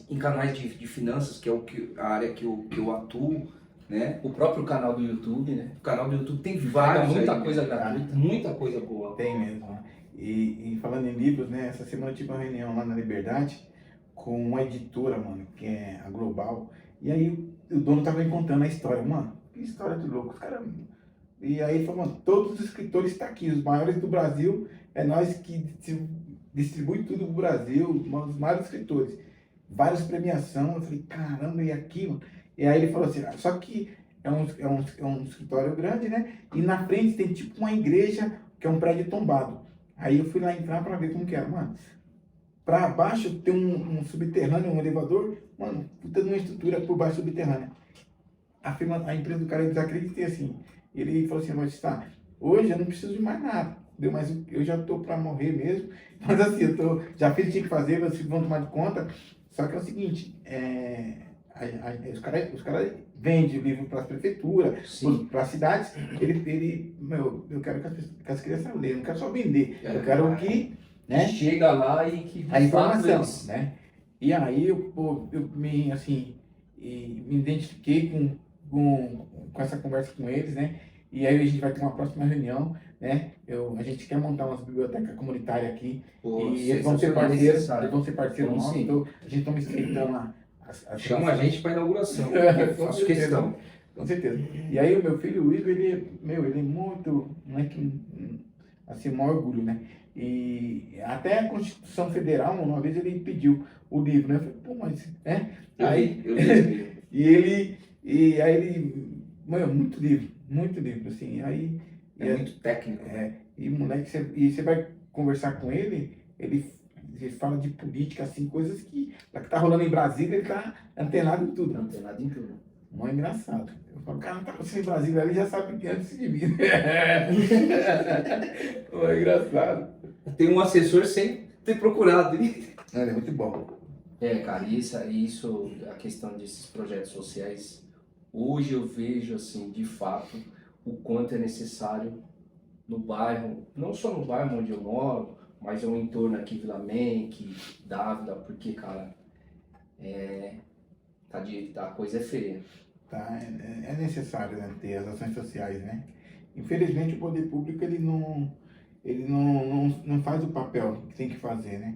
em canais de finanças, que é a área que eu atuo, né? O próprio canal do YouTube, né? O canal do YouTube tem Paga vários muita aí, coisa né? gratuita. Muita coisa boa. Tem mesmo. Né? E falando em livros, né? Essa semana eu tive uma reunião lá na Liberdade com uma editora, mano, que é a Global. E aí o dono tava me contando a história. Mano, que história de louco. Os caras... E aí ele falou, mano, todos os escritores estão aqui, os maiores do Brasil, é nós que distribui tudo pro Brasil, os maiores escritores. Várias premiações, eu falei, caramba, e aqui, mano? E aí ele falou assim, só que é um escritório grande, né? E na frente tem tipo uma igreja, que é um prédio tombado. Aí eu fui lá entrar pra ver como que era, mano. Pra baixo tem um subterrâneo, um elevador, mano, puta de uma estrutura por baixo subterrânea. A empresa do cara, eles acreditam assim. Ele falou assim, mas tá, hoje eu não preciso de mais nada, entendeu? Mas eu já tô pra morrer mesmo. Mas assim, já fiz o que tinha que fazer, vocês vão tomar de conta. Só que é o seguinte, os caras vendem o livro para as prefeituras, Sim. para as cidades. Eu quero que as crianças leiam, não quero só vender. Eu quero que, né? Chega lá e que A informação, eles- né? E aí eu me identifiquei com essa conversa com eles, né? E aí a gente vai ter uma próxima reunião, né? A gente quer montar umas bibliotecas comunitárias aqui. Pô, E eles vão ser parceiros, Vamos nossos. sim. Então a gente está me esquentando lá. chama a gente para inauguração. Eu faço Com certeza. questão. Com certeza. E aí o meu filho, o Igor, ele é muito, assim, o maior orgulho, né? E até a Constituição Federal, uma vez ele pediu o livro, né? Eu falei, pô, mas, né? Eu li. E aí ele, mano, muito livro, assim. Aí, É muito técnico. e moleque, você vai conversar com ele, ele fala de política, assim, coisas que tá rolando em Brasília, ele tá antenado em tudo. Não tem nada em tudo. Não é engraçado. Eu falo, cara, não tá acontecendo em Brasília, ele já sabe que antes de mim. Não é engraçado. Tem um assessor sem ter procurado. É muito bom. Cara, isso, a questão desses projetos sociais, hoje eu vejo, assim, de fato, o quanto é necessário no bairro, não só no bairro onde eu moro, mas é um entorno aqui, Vila Menck, Dávila, porque, cara, a coisa é feia. Tá? É necessário, né, ter as ações sociais, né? Infelizmente o poder público ele não faz o papel que tem que fazer, né?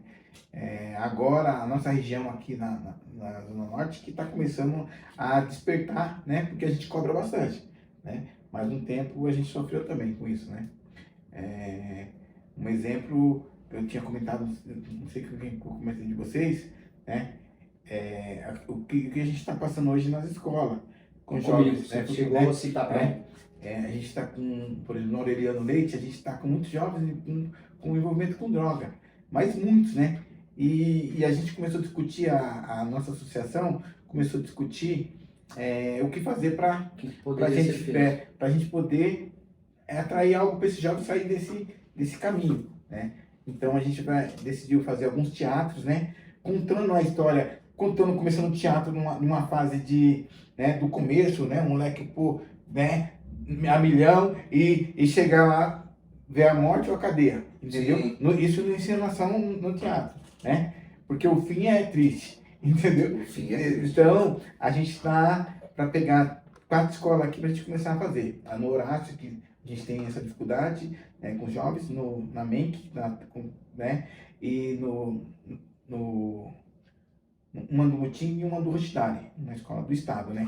Agora a nossa região aqui na Zona Norte que está começando a despertar, né? Porque a gente cobra bastante, né? Mas um tempo a gente sofreu também com isso, né? Um exemplo, eu tinha comentado, não sei quem comentei de vocês, né? O que a gente está passando hoje nas escolas, com jovens, né? Você chegou a citar pra mim. A gente está com, por exemplo, no Aureliano Leite, a gente está com muitos jovens com envolvimento com droga, mas muitos, né? E a gente começou a discutir, a nossa associação começou a discutir o que fazer para Que a poderia ser feito. gente poder atrair algo para esse jovem sair desse caminho, né? Então a gente decidiu fazer alguns teatros, né? Contando a história, começando o teatro numa fase do começo, né? Um moleque, pô, né? a milhão e chegar lá, ver a morte ou a cadeia, entendeu? Sim. Isso não encenação no teatro, né? Porque o fim é triste, entendeu? Enfim, é isso. Então, a gente está para pegar 4 escolas aqui para a gente começar a fazer. No Horácio, que a gente tem essa dificuldade, né, com jovens, na MENC, né? E uma do Mutim e uma do Rochdale, na escola do estado, né?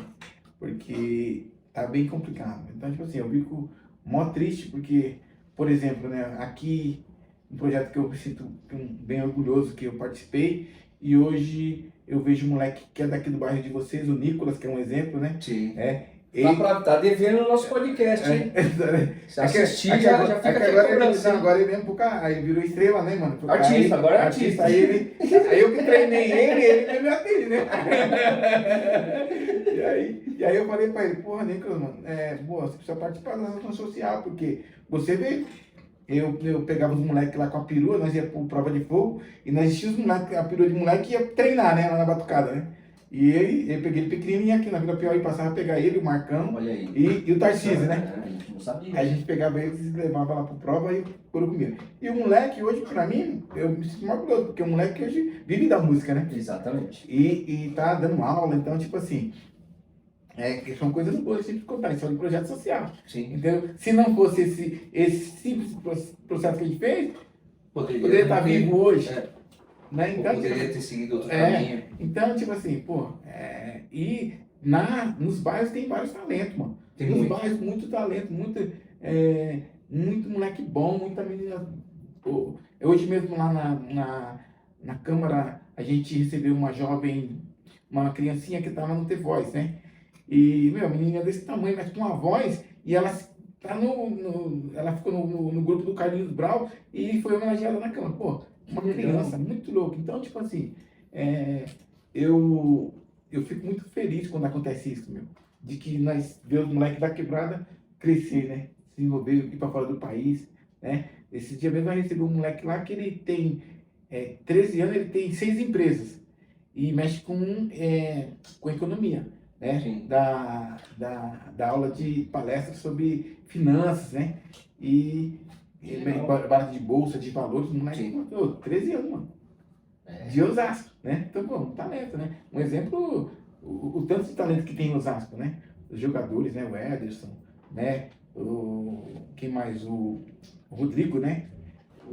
Porque tá bem complicado. Então, tipo assim, eu fico mó triste porque, por exemplo, né, aqui, um projeto que eu me sinto bem orgulhoso que eu participei, e hoje eu vejo um moleque que é daqui do bairro de vocês, o Nicolas, que é um exemplo, né? Sim. Tá devendo o nosso podcast, hein? Se assistir, já fica aqui agora ele é um pouco. Aí virou estrela, né, mano? Porque Artista, agora é artista. Aí eu que treinei ele me atende, né? E aí eu falei pra ele, porra, Nicolas, mano, boa, você precisa participar da ação social, porque você vê. Eu pegava os moleques lá com a perua, nós ia por prova de fogo, e nós enchíamos os moleques, a perua de moleque ia treinar, né, lá na batucada, né? E eu peguei ele pequenininho aqui na Vila Piauí, passava a pegar ele, o Marcão. Olha aí. E o Tarcísio, né? A gente não sabia. Aí a gente pegava eles e levava lá pro prova e foram comigo. E o moleque hoje, pra mim, eu me sinto muito orgulhoso, porque o moleque hoje vive da música, né? Exatamente. E tá dando aula, então, tipo assim, que são coisas boas de contar, isso é um projeto social. Sim. Entendeu? Se não fosse esse simples processo que a gente fez, poderia estar vivo hoje. Né? Então, Poderia ter seguido outro caminho. Então, tipo assim, pô, e nos bairros tem vários talentos, mano. Tem nos bairros, muito talento, muito moleque bom, muita menina. Pô, hoje mesmo lá na Câmara, a gente recebeu uma jovem, uma criancinha que estava no The Voice, né? E, meu, a menina desse tamanho, mas com uma voz, e ela tá ela ficou no grupo do Carlinhos Brau e foi homenageada na Câmara. Pô, uma criança muito louca. Então, tipo assim, eu fico muito feliz quando acontece isso, meu. De que nós vemos os moleques da quebrada crescer, né? Se envolver, ir para fora do país, né? Esse dia mesmo eu recebi um moleque lá que ele tem 13 anos, ele tem 6 empresas. E mexe com economia, né? Sim. Da aula de palestra sobre finanças, né? E barata de bolsa, de valores, moleque, 13 anos, mano. De Osasco, né? Então, pô, um talento, né? Um exemplo, o tanto de talento que tem em Osasco, né? Os jogadores, né? O Ederson, né? Quem mais? O Rodrigo, né?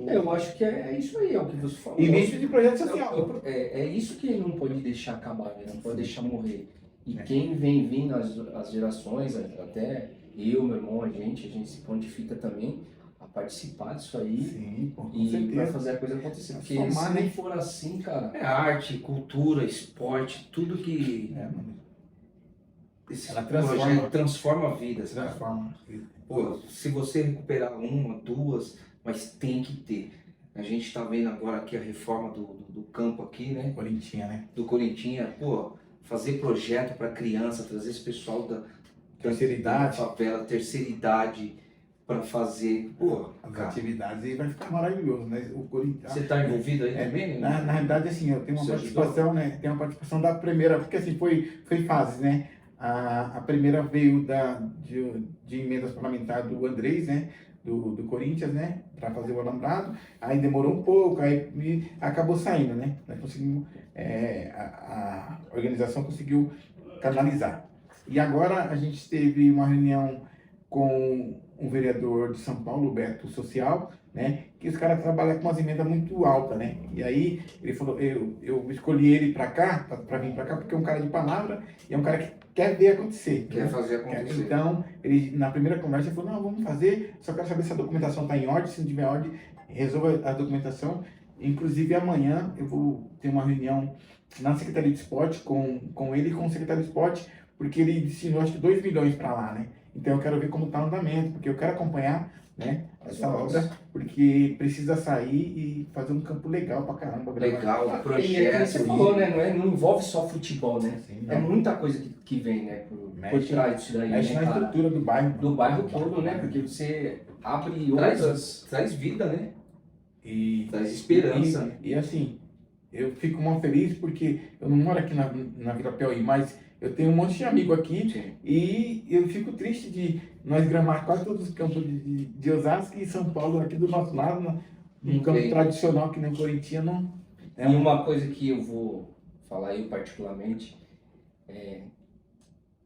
Eu acho que é isso aí, é o que você falou. E vídeo de projeto social. É isso que não pode deixar acabar, né? Não pode deixar morrer. E quem vem vindo, as gerações, até eu, meu irmão, a gente se pontifica também a participar disso aí. Sim, pô, com e certeza. para fazer a coisa acontecer. Porque se não for assim, cara... Arte, cultura, esporte, tudo que... mano. Esse Ela projeto transforma vidas, cara. Transforma. Pô, se você recuperar uma, duas, mas tem que ter. A gente tá vendo agora aqui a reforma do campo aqui, né? Corintinha, né? Do Corintinha, pô, fazer projeto para criança, trazer esse pessoal da Terceira idade. favela, terceira idade, para fazer, pô, As cara. atividades aí vai ficar maravilhoso, né? O Corinthians. Você tá envolvido aí também? Na realidade, assim, eu tenho uma Você participação, né? Tem uma participação da primeira, porque assim, foi fases, né? A primeira veio de emendas parlamentares do Andrés, né? Do Corinthians, né? Para fazer o alambrado. Aí demorou um pouco, aí acabou saindo, né? Nós conseguimos, a organização conseguiu canalizar. E agora a gente teve uma reunião com um vereador de São Paulo, o Beto Social, né? Que os caras trabalham com umas emendas muito altas, né? E aí ele falou, eu escolhi ele para cá, para vir para cá, porque é um cara de palavra e é um cara que quer ver acontecer. Quer né? fazer acontecer. Então, ele na primeira conversa ele falou, não, vamos fazer, só quero saber se a documentação está em ordem, se não tiver ordem, resolva a documentação. Inclusive amanhã eu vou ter uma reunião na Secretaria de Esporte com ele e com o secretário de Esporte, porque ele destinou acho que 2 milhões para lá, né? Então eu quero ver como está o andamento, porque eu quero acompanhar, né, essa obra, porque precisa sair e fazer um campo legal pra caramba. Legal, E é projeto. que você falou, né? Não envolve só futebol, né? Sim, É muita coisa que vem, né? Por trás disso daí, mexe né, na cara? estrutura do bairro. Do bairro todo, né? Porque você abre Traz, outras... traz vida, né? E Traz esperança. E assim, eu fico muito feliz porque eu não moro aqui na Vila Piauí, mas eu tenho um monte de amigo aqui. Sim. E eu fico triste de nós gramar quase todos os campos de Osasco e São Paulo aqui do nosso lado, um campo tem. tradicional que nem o Corinthians não é E uma coisa que eu vou falar eu particularmente,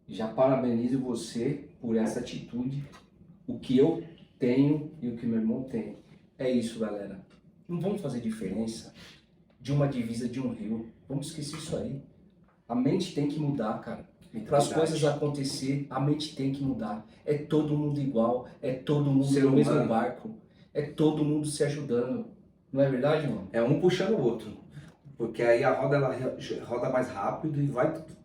já parabenizo você por essa atitude, o que eu tenho e o que meu irmão tem. É isso, galera. Não vamos fazer diferença de uma divisa de um rio. Vamos esquecer isso aí. A mente tem que mudar, cara. Para as coisas acontecer, a mente tem que mudar. É todo mundo igual, é todo mundo Ser no mesmo humano. barco, é todo mundo se ajudando. Não é verdade, mano? É um puxando o outro. Porque aí a roda ela roda mais rápido e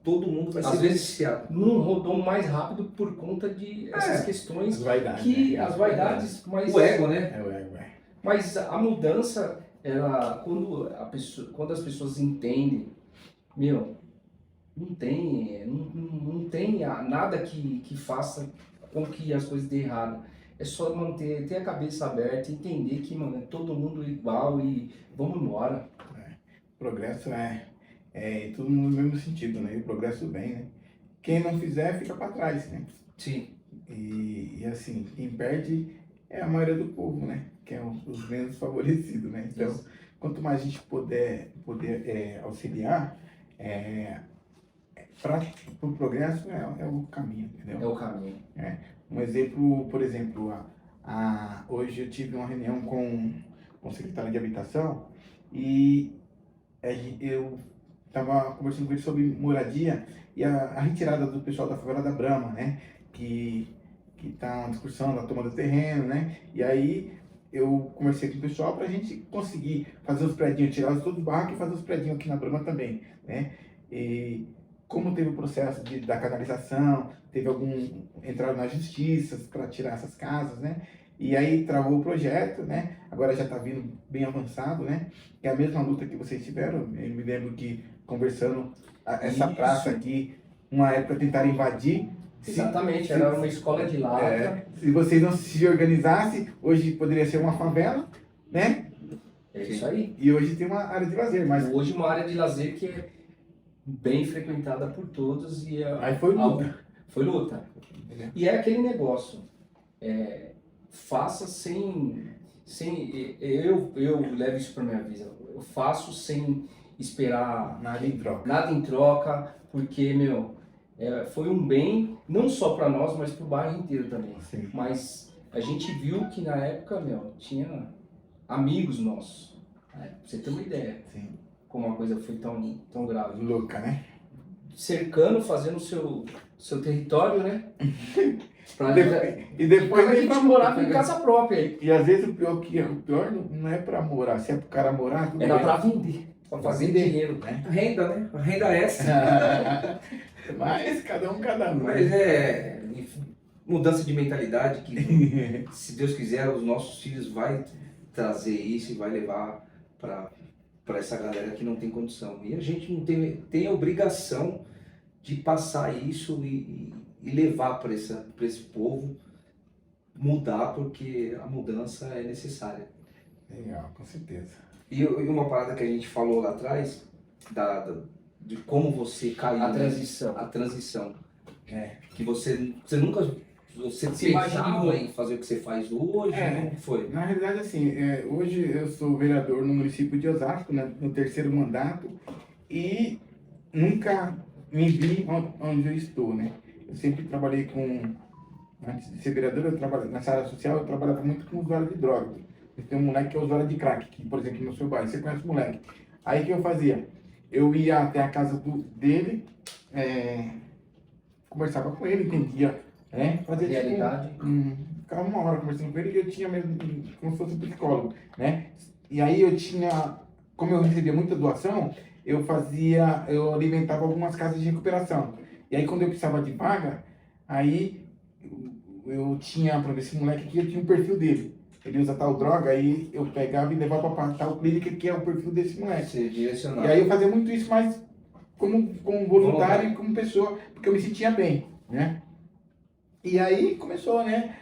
todo mundo vai Às ser vezes, beneficiado. não rodou mais rápido por conta de essas as questões vaidades, que né? as vaidades, mas O ego, né? É o ego, é. mas a mudança, ela quando as pessoas entendem, meu, não tem nada que faça com que as coisas dêem errado. É só ter a cabeça aberta e entender que, mano, é todo mundo igual e vamos embora. Progresso é tudo no mesmo sentido, né? E o progresso vem, né? Quem não fizer fica para trás, né? Sim. E assim, quem perde é a maioria do povo, né? Que é os menos favorecidos, né? Então, Isso. quanto mais a gente puder auxiliar, para o progresso é o caminho, entendeu? É o caminho. Um exemplo, por exemplo, hoje eu tive uma reunião com o secretário de Habitação e eu estava conversando com ele sobre moradia e a retirada do pessoal da favela da Brama, né? Que está uma discussão da toma do terreno, né? E aí eu conversei com o pessoal para a gente conseguir fazer os predinhos, tirar todos os barracos e fazer os predinhos aqui na Brama também, né? E como teve o processo da canalização, teve entraram na justiça para tirar essas casas, né? E aí travou o projeto, né? Agora já está vindo bem avançado, né? É a mesma luta que vocês tiveram. Eu me lembro que conversando essa Isso. praça aqui, uma época tentaram invadir. Exatamente, era uma escola de lata. Se vocês não se organizassem, hoje poderia ser uma favela, né? É isso aí. E hoje tem uma área de lazer, mas Hoje uma área de lazer que é bem frequentada por todos e aí foi luta. foi luta. Entendeu? E é aquele negócio, faça eu levo isso para minha vida. Eu faço sem esperar Nada em troca. nada em troca, porque foi um bem não só para nós, mas para o bairro inteiro também. Sim. Mas a gente viu que na época, tinha amigos nossos, né? Pra você ter uma ideia, Sim. como a coisa foi tão grave. Louca, né? Cercando, fazendo o seu território, né? E depois a nem gente pra morava em casa própria aí. E às vezes o pior não é pra morar, se é pro cara morar, tudo Era bem. pra vender, pra fazer Vender. dinheiro. Né? Renda, né? A renda é essa. Mas cada um. Mas mudança de mentalidade que, se Deus quiser, os nossos filhos vai trazer isso e vai levar para essa galera que não tem condição. E a gente não tem a obrigação de passar isso e levar para esse povo mudar, porque a mudança é necessária. Legal, com certeza. E uma parada que a gente falou lá atrás, de como você caiu. A transição. A transição. É. Que você nunca se imaginava em fazer o que você faz hoje, não foi? Na realidade, assim, hoje eu sou vereador no município de Osasco, né, no 3º mandato, e nunca me vi onde eu estou, né? Eu sempre trabalhei antes de ser vereador, eu trabalhava nessa área social, eu trabalhava muito com usuário de drogas. Tem um moleque que é usuário de crack, que, por exemplo, no seu bairro, você conhece o moleque. Aí o que eu fazia? Eu ia até a casa dele, conversava com ele, entendia, fazia Realidade. ficava uma hora conversando com ele e eu tinha mesmo como se fosse um psicólogo, né? E aí eu tinha, como eu recebia muita doação, eu alimentava algumas casas de recuperação. E aí quando eu precisava de vaga, aí eu tinha, para ver esse moleque aqui, eu tinha um perfil dele. Ele usa tal droga, aí eu pegava e levava para tal clínica que é o perfil desse moleque. Ser direcionado. E aí eu fazia muito isso, mas como voluntário e como pessoa, porque eu me sentia bem, né? E aí começou, né,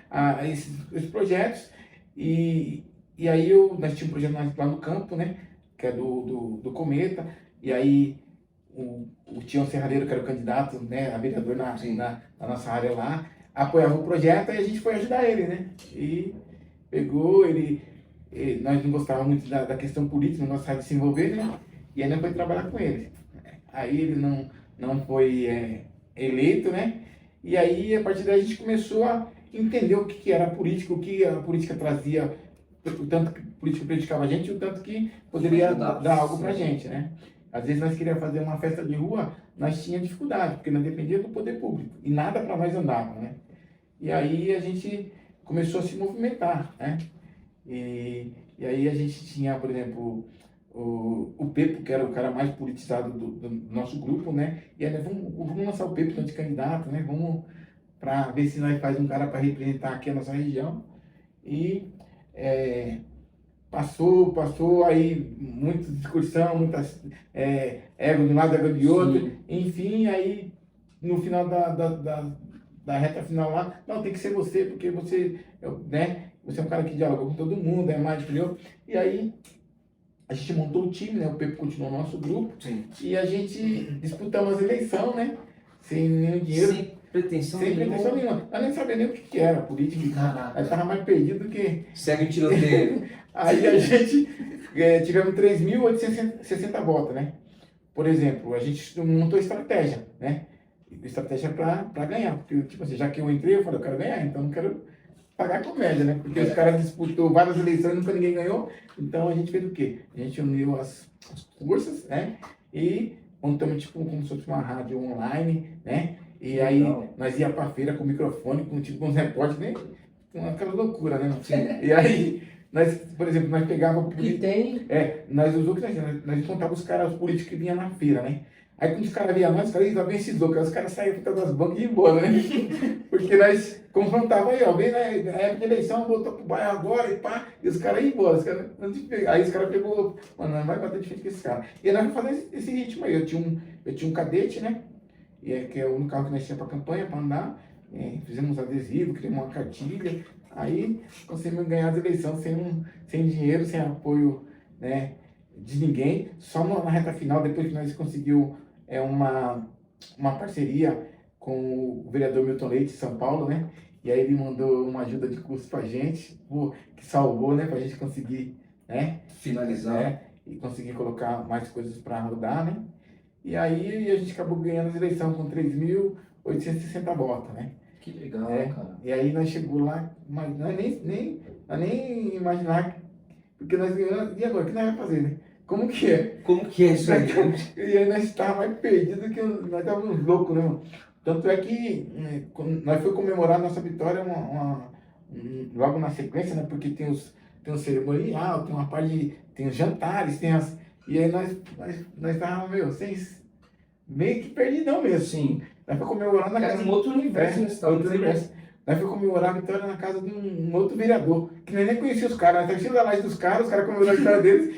esses projetos, e aí nós tínhamos um projeto lá no campo, né, que é do Cometa, e aí o Tião Serralheiro, que era o candidato, né, a vereador na nossa área lá, apoiava o projeto e a gente foi ajudar ele, né? E pegou, nós não gostávamos muito da questão política, não gostávamos de se envolver, né? E aí nós foi trabalhar com ele. Aí ele não foi eleito, né? E aí, a partir daí, a gente começou a entender o que era a política, o que a política trazia, o tanto que a política prejudicava a gente e o tanto que poderia dar algo pra gente, né? Às vezes nós queríamos fazer uma festa de rua, nós tínhamos dificuldade, porque nós dependíamos do poder público e nada para nós andava, né? E aí a gente começou a se movimentar, né? E aí a gente tinha, por exemplo, o Pepo, que era o cara mais politizado do nosso grupo, né? E aí nós vamos lançar o Pepo de candidato, né? Vamos para ver se nós faz um cara para representar aqui a nossa região. E passou aí muita discussão, muitas ego de um lado, ego de outro. Sim. Enfim, aí no final da reta final lá, não, tem que ser você, porque você, né? Você é um cara que dialoga com todo mundo, é mais, entendeu? E aí a gente montou o time, né? O Pepe continuou no nosso grupo. Sim. E a gente disputamos as eleições, né? Sem nenhum dinheiro. Sem pretensão Sem nenhuma. pretensão nenhuma. Eu nem sabia nem o que era política. Caraca. Aí tava mais perdido que... Segue o tiroteio. Aí a gente tivemos 3.860 votos, né? Por exemplo, a gente montou estratégia, né? Estratégia para ganhar. Porque, tipo assim, já que eu entrei, eu falei, eu quero ganhar, então eu não quero pagar comédia, né? Porque os caras disputou várias eleições e nunca ninguém ganhou. Então a gente fez o quê? A gente uniu as forças, né? E montamos tipo como se fosse uma rádio online, né? E aí nós ia pra feira com microfone, com tipo uns repórteres, né? Aquela loucura, né? E aí, nós, por exemplo, nós pegávamos... E tem... nós usou que nós encontrávamos os caras, os políticos que vinham na feira, né? Aí quando os caras vinham nós, os caras iam bem esses loucos, aí os caras saíam das bancas e iam embora, né? Porque nós confrontávamos aí, ó, vem na época de eleição, voltou pro bairro agora e pá, e os caras iam embora. Aí os caras pegou, mano, não vai bater de frente com esse cara. E aí nós vamos fazer esse ritmo aí. Eu tinha um cadete, né? Que é o único carro que nós tínhamos para campanha, para andar. Fizemos adesivo, criamos uma cartilha. Aí conseguimos ganhar as eleições sem dinheiro, sem apoio, né, de ninguém. Só na reta final, depois que nós conseguimos uma parceria com o vereador Milton Leite de São Paulo, né? E aí ele mandou uma ajuda de custo pra gente, que salvou, né? Pra gente conseguir, né? Finalizar. E conseguir colocar mais coisas para rodar, né? E aí a gente acabou ganhando as eleições com 3.860 votos, né? Que legal, cara. E aí nós chegou lá, mas nós nem imaginar, porque nós ganhamos, e agora, o que nós vamos fazer, né? Como que é? Como que é isso aí? E aí nós estávamos mais perdidos que nós estávamos loucos, né, mano? Tanto é que nós fomos comemorar a nossa vitória logo na sequência, né? Porque tem um cerimonial, tem uma parte tem os jantares, e aí nós estávamos, meio que perdidão mesmo. Sim. Nós fomos comemorar na casa Um outro universo, né? outro universo. Nós fomos comemorar a vitória na casa de um outro vereador, que nós nem conhecia os caras, nós estávamos chegando da laje dos caras, os caras comemoraram a vitória deles,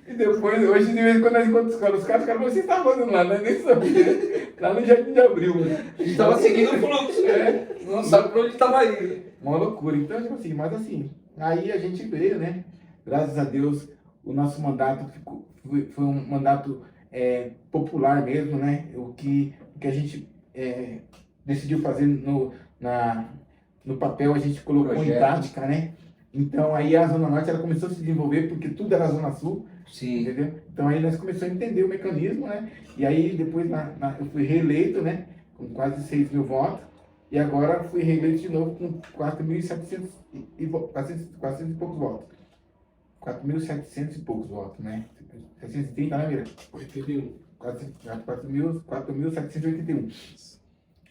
e depois, hoje, de vez em quando nós encontramos os caras falaram, vocês estavam fazendo lá, nós nem sabíamos, lá no Jardim de Abril, mano. A gente tava seguindo o fluxo, né? Não sabe pra onde tava indo. Uma loucura. Então, tipo assim, mas assim, aí a gente veio, né? Graças a Deus, o nosso mandato foi um mandato popular mesmo, né? O que a gente decidiu fazer no papel, a gente colocou Projeto. em prática, né? Então aí a Zona Norte ela começou a se desenvolver porque tudo era Zona Sul, Sim. entendeu? Então aí nós começamos a entender o mecanismo, né? E aí depois eu fui reeleito, né? Com quase 6 mil votos. E agora fui reeleito de novo com 4.700 e poucos votos. 4.700 e poucos votos, né? 730, né, Mira? 81. 4.781.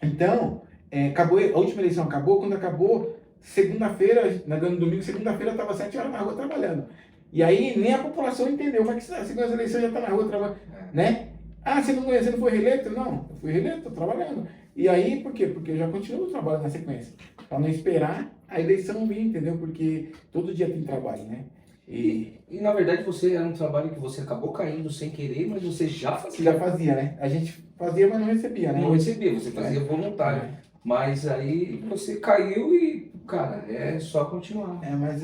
Então, acabou, a última eleição acabou, quando acabou, segunda-feira, no domingo, segunda-feira, eu estava 7 horas na rua trabalhando. E aí nem a população entendeu, mas que segunda eleição já está na rua trabalhando, né? Ah, você não foi reeleito? Não, eu fui reeleito, estou trabalhando. E aí, por quê? Porque eu já continuo o trabalho na sequência. Para não esperar a eleição vir, entendeu? Porque todo dia tem trabalho, né? E na verdade você era um trabalho que você acabou caindo sem querer, mas você já Que fazia. já fazia, né? A gente fazia, mas não recebia, né? Não recebia, você fazia voluntário. Mas aí você caiu e, cara, é só continuar. Mas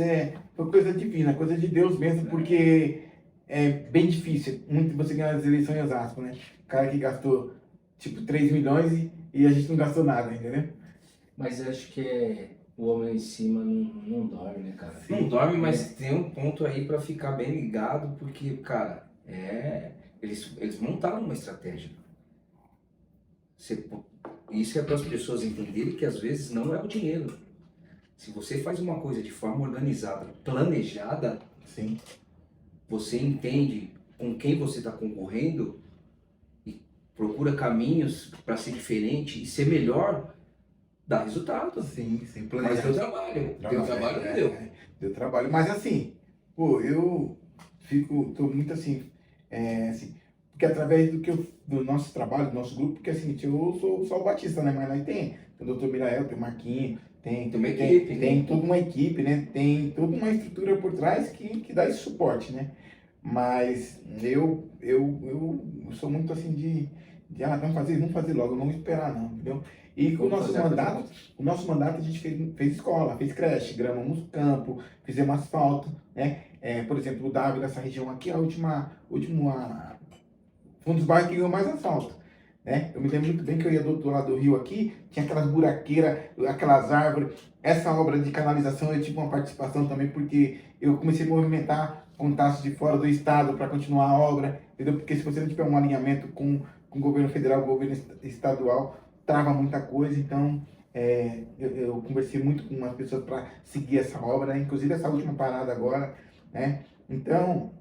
foi coisa divina, coisa de Deus mesmo, porque é bem difícil muito você ganhar as eleições em Osasco, né? O cara que gastou, tipo, 3 milhões e a gente não gastou nada, entendeu? Mas eu acho que o homem em cima não dorme, né, cara? Não dorme, mas tem um ponto aí pra ficar bem ligado, porque, cara, eles montaram uma estratégia. Você- Isso é para as pessoas entenderem que às vezes não é o dinheiro. Se você faz uma coisa de forma organizada, planejada, Sim. você entende com quem você está concorrendo e procura caminhos para ser diferente e ser melhor, dá resultado. Sim, Mas planejado. deu trabalho. Deu trabalho, não deu. Deu trabalho. Mas assim, pô, eu tô muito assim, porque através do nosso trabalho, do nosso grupo, porque assim, eu sou só o Batista, né? Mas aí tem o Dr. Mirael, tem o Marquinho, tem Tem uma equipe, tem né? toda uma equipe, né? Tem toda uma estrutura por trás que dá esse suporte, né? Mas eu sou muito assim vamos fazer logo, não vamos esperar não, entendeu? E com o Vamos nosso fazer a coisa mandato, o nosso mandato a gente fez escola, fez creche, gramamos campo, fizemos asfalto, né? Por exemplo, o Dávila, essa região aqui, foi um dos bairros que ganhou mais asfalto, né? Eu me lembro muito bem que eu ia do outro lado do rio aqui, tinha aquelas buraqueiras, aquelas árvores. Essa obra de canalização eu tive uma participação também, porque eu comecei a movimentar contatos de fora do estado para continuar a obra, entendeu? Porque se você não tiver um alinhamento com o governo federal, o governo estadual, trava muita coisa. Então, eu conversei muito com as pessoas para seguir essa obra, né? Inclusive essa última parada agora, né? Então,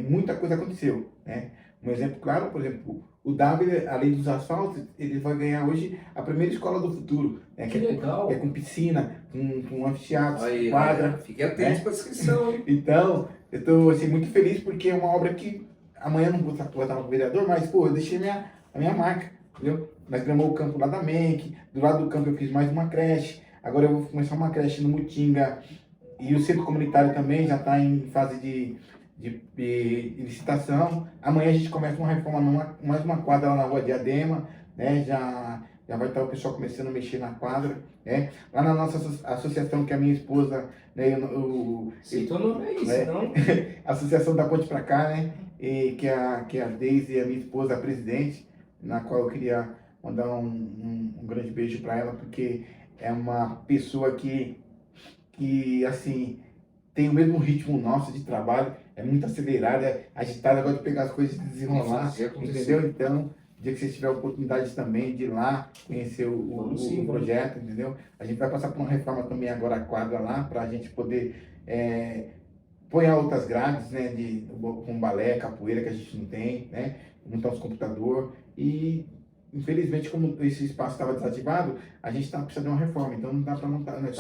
muita coisa aconteceu, né? Um exemplo claro, por exemplo, o W, além dos asfaltos, ele vai ganhar hoje a primeira escola do futuro, né? Que legal. Com piscina, com anfiteatros, Aí, quadra. fique atento com a inscrição, hein? Então, eu estou assim, muito feliz porque é uma obra que amanhã eu não vou estar como vereador, mas pô, eu deixei a minha marca, entendeu? Nós gramamos o campo lá da MEC, do lado do campo eu fiz mais uma creche, agora eu vou começar uma creche no Mutinga e o centro comunitário também já está em fase de licitação. Amanhã a gente começa uma reforma, mais uma quadra lá na Rua Diadema, né? Já vai estar o pessoal começando a mexer na quadra, né? Lá na nossa associação, que é a minha esposa, né? Cita o nome aí, É. senão... Associação da Ponte pra Cá, né? E que é a Deise, a minha esposa, a presidente, na qual eu queria mandar um grande beijo para ela, porque é uma pessoa que assim, tem o mesmo ritmo nosso de trabalho, é muito acelerada, agitada, gosta de pegar as coisas e desenrolar, fazer acontecer. entendeu? Então, o dia que você tiver a oportunidade também de ir lá conhecer o projeto, entendeu? A gente vai passar por uma reforma também agora a quadra lá, para a gente poder pôr outras grades, né, com balé, capoeira que a gente não tem, né? Montar os computador e infelizmente, como esse espaço estava desativado, a gente está precisando de uma reforma, então não dá para montar, né?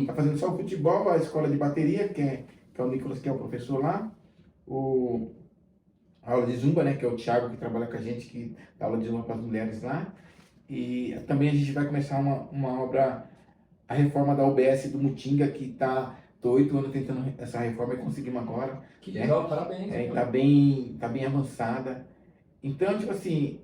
Tá fazendo só o futebol, a escola de bateria, que é o Nicolas, que é o professor lá, a aula de zumba, né, que é o Thiago, que trabalha com a gente, que dá aula de zumba para as mulheres lá, e também a gente vai começar uma obra, a reforma da UBS do Mutinga, que tô 8 anos tentando essa reforma e conseguimos agora. Que legal, parabéns. Tá bem avançada. Então, tipo assim,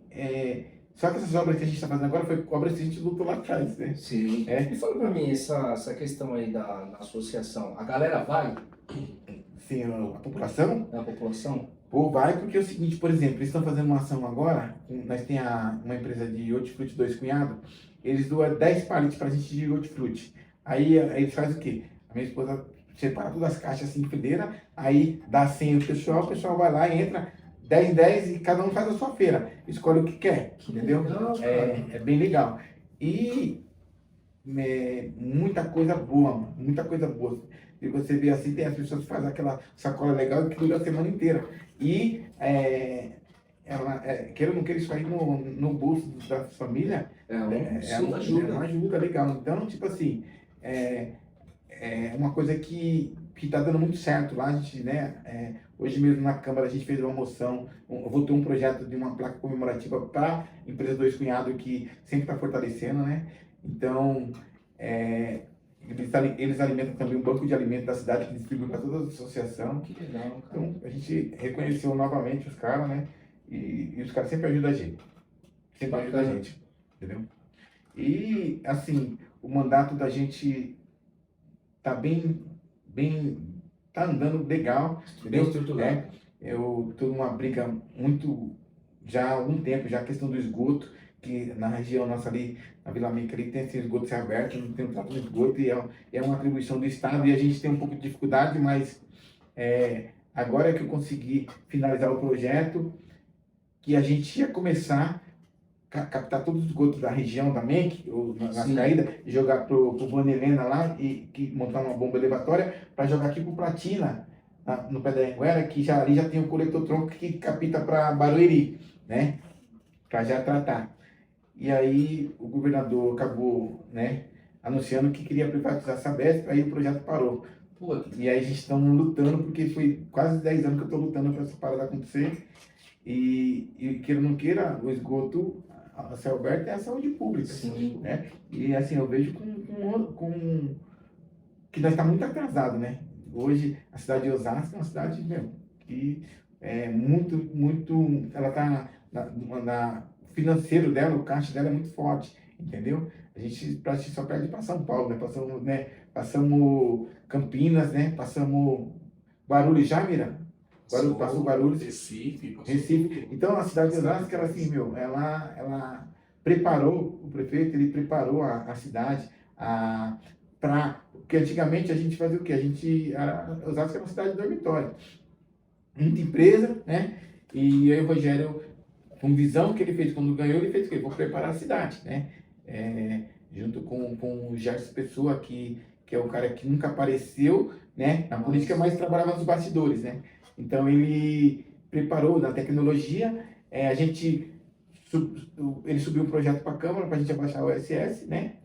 só que essas obras que a gente está fazendo agora foi obras que a gente lutou lá atrás, né? Sim. E fala pra mim, essa questão aí da associação, a galera vai? Sim, a população? A população? Pô, vai porque é o seguinte, por exemplo, eles estão fazendo uma ação agora, nós tem uma empresa de hortifruti, 2 cunhados, eles doam 10 palitos pra gente de hortifruti. Aí eles fazem o quê? A minha esposa separa todas as caixas assim em fileira, aí dá 100 o pessoal vai lá e entra 10 em 10 e cada um faz a sua feira, escolhe o que quer, entendeu? Legal, cara. É bem legal. E muita coisa boa, mano, muita coisa boa. E você vê assim, tem as pessoas que fazem aquela sacola legal que dura a semana inteira. E queira ou não queira, isso aí no bolso da família Ajuda. uma ajuda legal. Então, tipo assim, é uma coisa que está dando muito certo lá. A gente, né, hoje mesmo na Câmara a gente fez uma moção, votou um projeto de uma placa comemorativa para a empresa 2 Cunhados, que sempre está fortalecendo, né? Então, eles alimentam também um banco de alimentos da cidade que distribui para toda a associação. Que legal, cara. Então, a gente reconheceu novamente os caras, né? E os caras sempre ajudam a gente. Sempre ajudam a gente, entendeu? E, assim, o mandato da gente tá tá andando legal, Bem entendeu? estruturado. Eu tô numa briga muito, já há algum tempo, já a questão do esgoto, que na região nossa ali, na Vila Mica ali, tem esse esgoto ser aberto, não tem um tratamento de esgoto, e é uma atribuição do Estado, e a gente tem um pouco de dificuldade, mas agora que eu consegui finalizar o projeto, que a gente ia começar captar todos os esgotos da região também, nas Sim. caídas, e jogar pro Vana Helena lá, e montar uma bomba elevatória para jogar aqui pro Platina, no pé da Anguera, que já, ali já tem o coletor tronco que capta para Barueri, né? Para já tratar. E aí o governador acabou, né, anunciando que queria privatizar a Sabesp, aí o projeto parou. Puta. E aí a gente está lutando, porque foi quase 10 anos que eu estou lutando para essa parada acontecer. E queira ou não queira, o esgoto a céu aberto é a saúde pública. Sim. Né? E assim, eu vejo que nós estamos muito atrasados, né? Hoje, a cidade de Osasco é uma cidade, meu, que é ela está financeiro dela, o caixa dela é muito forte, entendeu? A gente praticamente só perde para São Paulo, passamos Campinas, né? Passamos Guarulhos já, Mira? Passou Guarulhos. Recife. Então, a cidade de Osasco, ela assim, meu, ela preparou, o prefeito, ele preparou a cidade porque antigamente a gente fazia o quê? Osasco era uma cidade de dormitório. Muita empresa, né? E aí o Rogério, com visão que ele fez quando ganhou, ele fez o quê? Vou preparar a cidade, né? Junto com o Gerson Pessoa, que é o cara que nunca apareceu, né, na política, mas trabalhava nos bastidores, né? Então ele preparou na tecnologia, ele subiu um projeto para a Câmara para a gente abaixar o SS, né?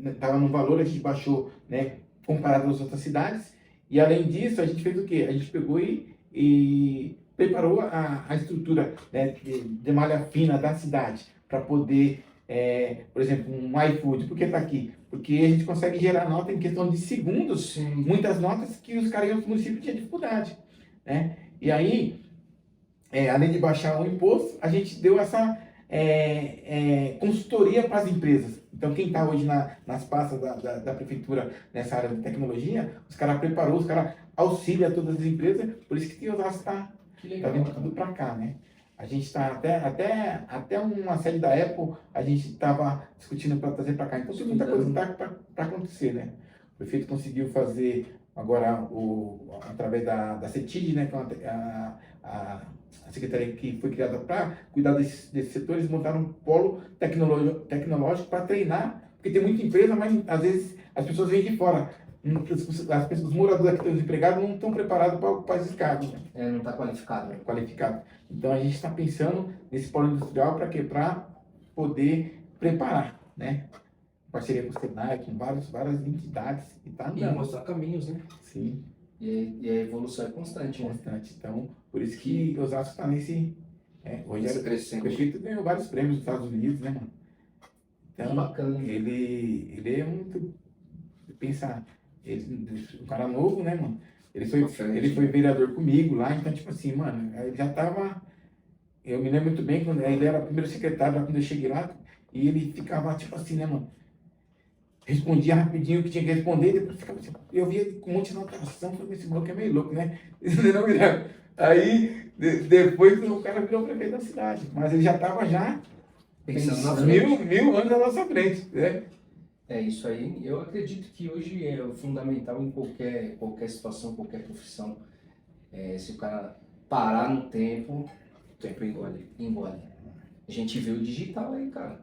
Estava no valor, a gente baixou, né, comparado às outras cidades. E além disso, a gente fez o quê? A gente pegou e preparou a estrutura, né, de malha fina da cidade para poder, por exemplo, um iFood. Por que está aqui? Porque a gente consegue gerar nota em questão de segundos, Sim. muitas notas que os caras em outros municípios tinham dificuldade. Né? E aí, além de baixar o imposto, a gente deu essa consultoria para as empresas. Então, quem está hoje nas pastas da prefeitura nessa área de tecnologia, os caras preparou, os caras auxiliam todas as empresas, por isso que o Osasco está vindo tudo para cá, né? A gente está até uma série da Apple, a gente estava discutindo para trazer para cá. Então, tem muita coisa para acontecer, né? O prefeito conseguiu fazer agora, através da CETID, né, que é a secretaria que foi criada para cuidar desses setores, montaram um polo tecnológico para treinar, porque tem muita empresa, mas às vezes as pessoas vêm de fora. Os moradores que estão desempregados não estão preparados para ocupar esses cargos. Né? Não está qualificado. Qualificado. Então a gente está pensando nesse polo industrial para quê? Para poder preparar, né? Parceria com o Senai, com várias entidades que tá andando. E mostrar caminhos, né? Sim. E a evolução é constante, né? Constante. Então, por isso que Osasco está nesse... Hoje crescente. O prefeito ganhou vários prêmios nos Estados Unidos, né, mano? Então, bacana. Ele é muito... Pensar, um cara novo, né, mano? Ele foi vereador comigo lá, então, tipo assim, mano, ele já tava... Eu me lembro muito bem, quando ele era o primeiro secretário, lá, quando eu cheguei lá, e ele ficava, tipo assim, né, mano? Respondia rapidinho o que tinha que responder, depois ficava assim, eu via com um monte de anotação, falei, esse maluco é meio louco, né? Não me lembro. Aí, depois o cara virou prefeito da cidade, mas ele já estava pensando na frente. mil anos na nossa frente, né? É isso aí. Eu acredito que hoje é fundamental em qualquer situação, qualquer profissão. Se o cara parar no tempo, O tempo engole. A gente vê o digital aí, cara.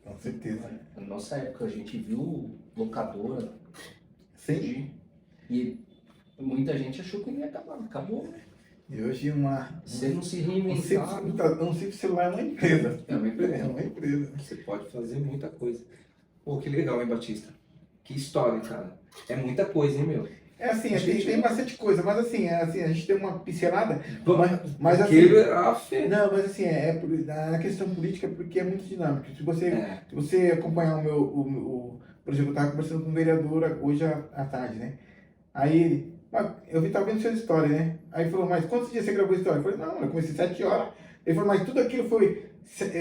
Com certeza. Na nossa época a gente viu locadora. Sim. E muita gente achou que ia acabar. Acabou, né? E hoje Você não se reinventar. Um simples celular é uma empresa. É uma empresa. É uma empresa. Você pode fazer muita coisa. Pô, que legal, hein, Batista? Que história, cara. É muita coisa, hein, meu? É assim, tem bastante coisa, mas assim, a gente tem uma pincelada, mas assim... Não, mas assim, na questão política, porque é muito dinâmico. Se você acompanhar por exemplo, eu estava conversando com um vereador hoje à tarde, né? Aí ele, eu estava vendo sua história, né? Aí ele falou, mas quantos dias você gravou a história? Eu falei, não, eu comecei 7 horas, Ele falou, mas tudo aquilo foi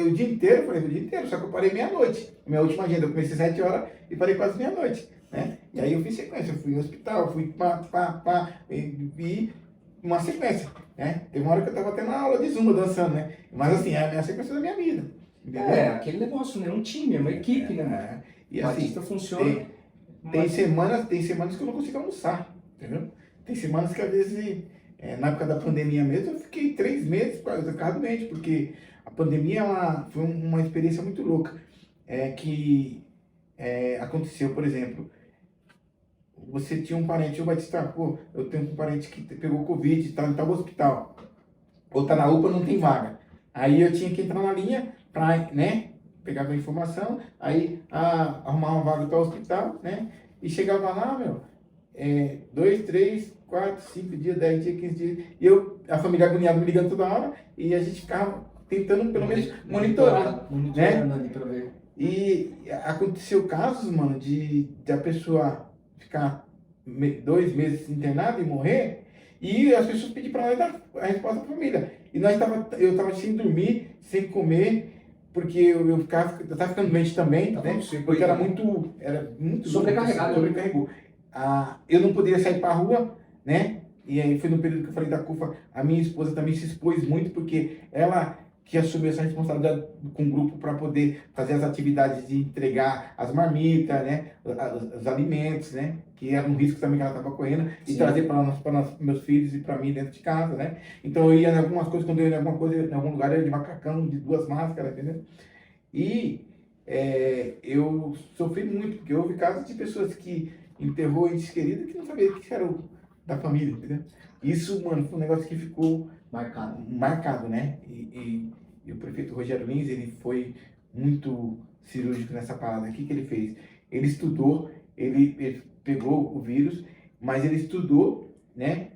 o dia inteiro? Eu falei, o dia inteiro, só que eu parei meia-noite. Minha última agenda, eu comecei 7 horas e parei quase meia-noite, né? E aí eu fiz sequência, eu fui no hospital, fui e uma sequência, né? Teve uma hora que eu tava até na aula de zumba dançando, né? Mas assim, é a minha sequência da minha vida, entendeu? É, aquele negócio, né? Um time, uma equipe, né? E O assim, artista funciona. tem semanas que eu não consigo almoçar, entendeu? Tem semanas que às vezes, na época da pandemia mesmo, eu fiquei 3 meses quase doente, porque a pandemia foi uma experiência muito louca. Aconteceu, por exemplo, você tinha um parente, eu Batista, pô, eu tenho um parente que pegou Covid, tá em tal hospital, ou tá na UPA, não tem vaga. Aí eu tinha que entrar na linha para, né, pegar a informação, aí arrumar uma vaga para o hospital, né, e chegava lá, meu, 2, 3, 4, 5 dias, 10 dias, 15 dias, e a família agoniada me ligando toda hora, e a gente ficava tentando pelo menos monitorar, né? Ali pra ver. E aconteceu casos, mano, de a pessoa ficar 2 meses internada e morrer, e as pessoas pediram para nós dar a resposta da família. E eu tava sem dormir, sem comer, porque eu tava ficando doente também, né? Porque era muito Sobrecarregado. Sobrecarregou. Eu não poderia sair para rua, né? E aí foi no período que eu falei da CUFA, a minha esposa também se expôs muito, porque ela que assumiu essa responsabilidade com o grupo para poder fazer as atividades de entregar as marmitas, né, os alimentos, né, que era um risco também que ela estava correndo, e trazer para meus filhos e para mim dentro de casa, né. Então eu ia em algumas coisas, quando eu ia em alguma coisa, em algum lugar, eu ia de macacão, de 2 máscaras, entendeu? E eu sofri muito, porque houve casos de pessoas que enterrou entes queridos que não sabia o que era da família, entendeu? Isso, mano, foi um negócio que ficou marcado, né? E o prefeito Rogério Lins, ele foi muito cirúrgico nessa parada aqui que ele fez. Ele estudou, ele pegou o vírus, mas ele estudou, né?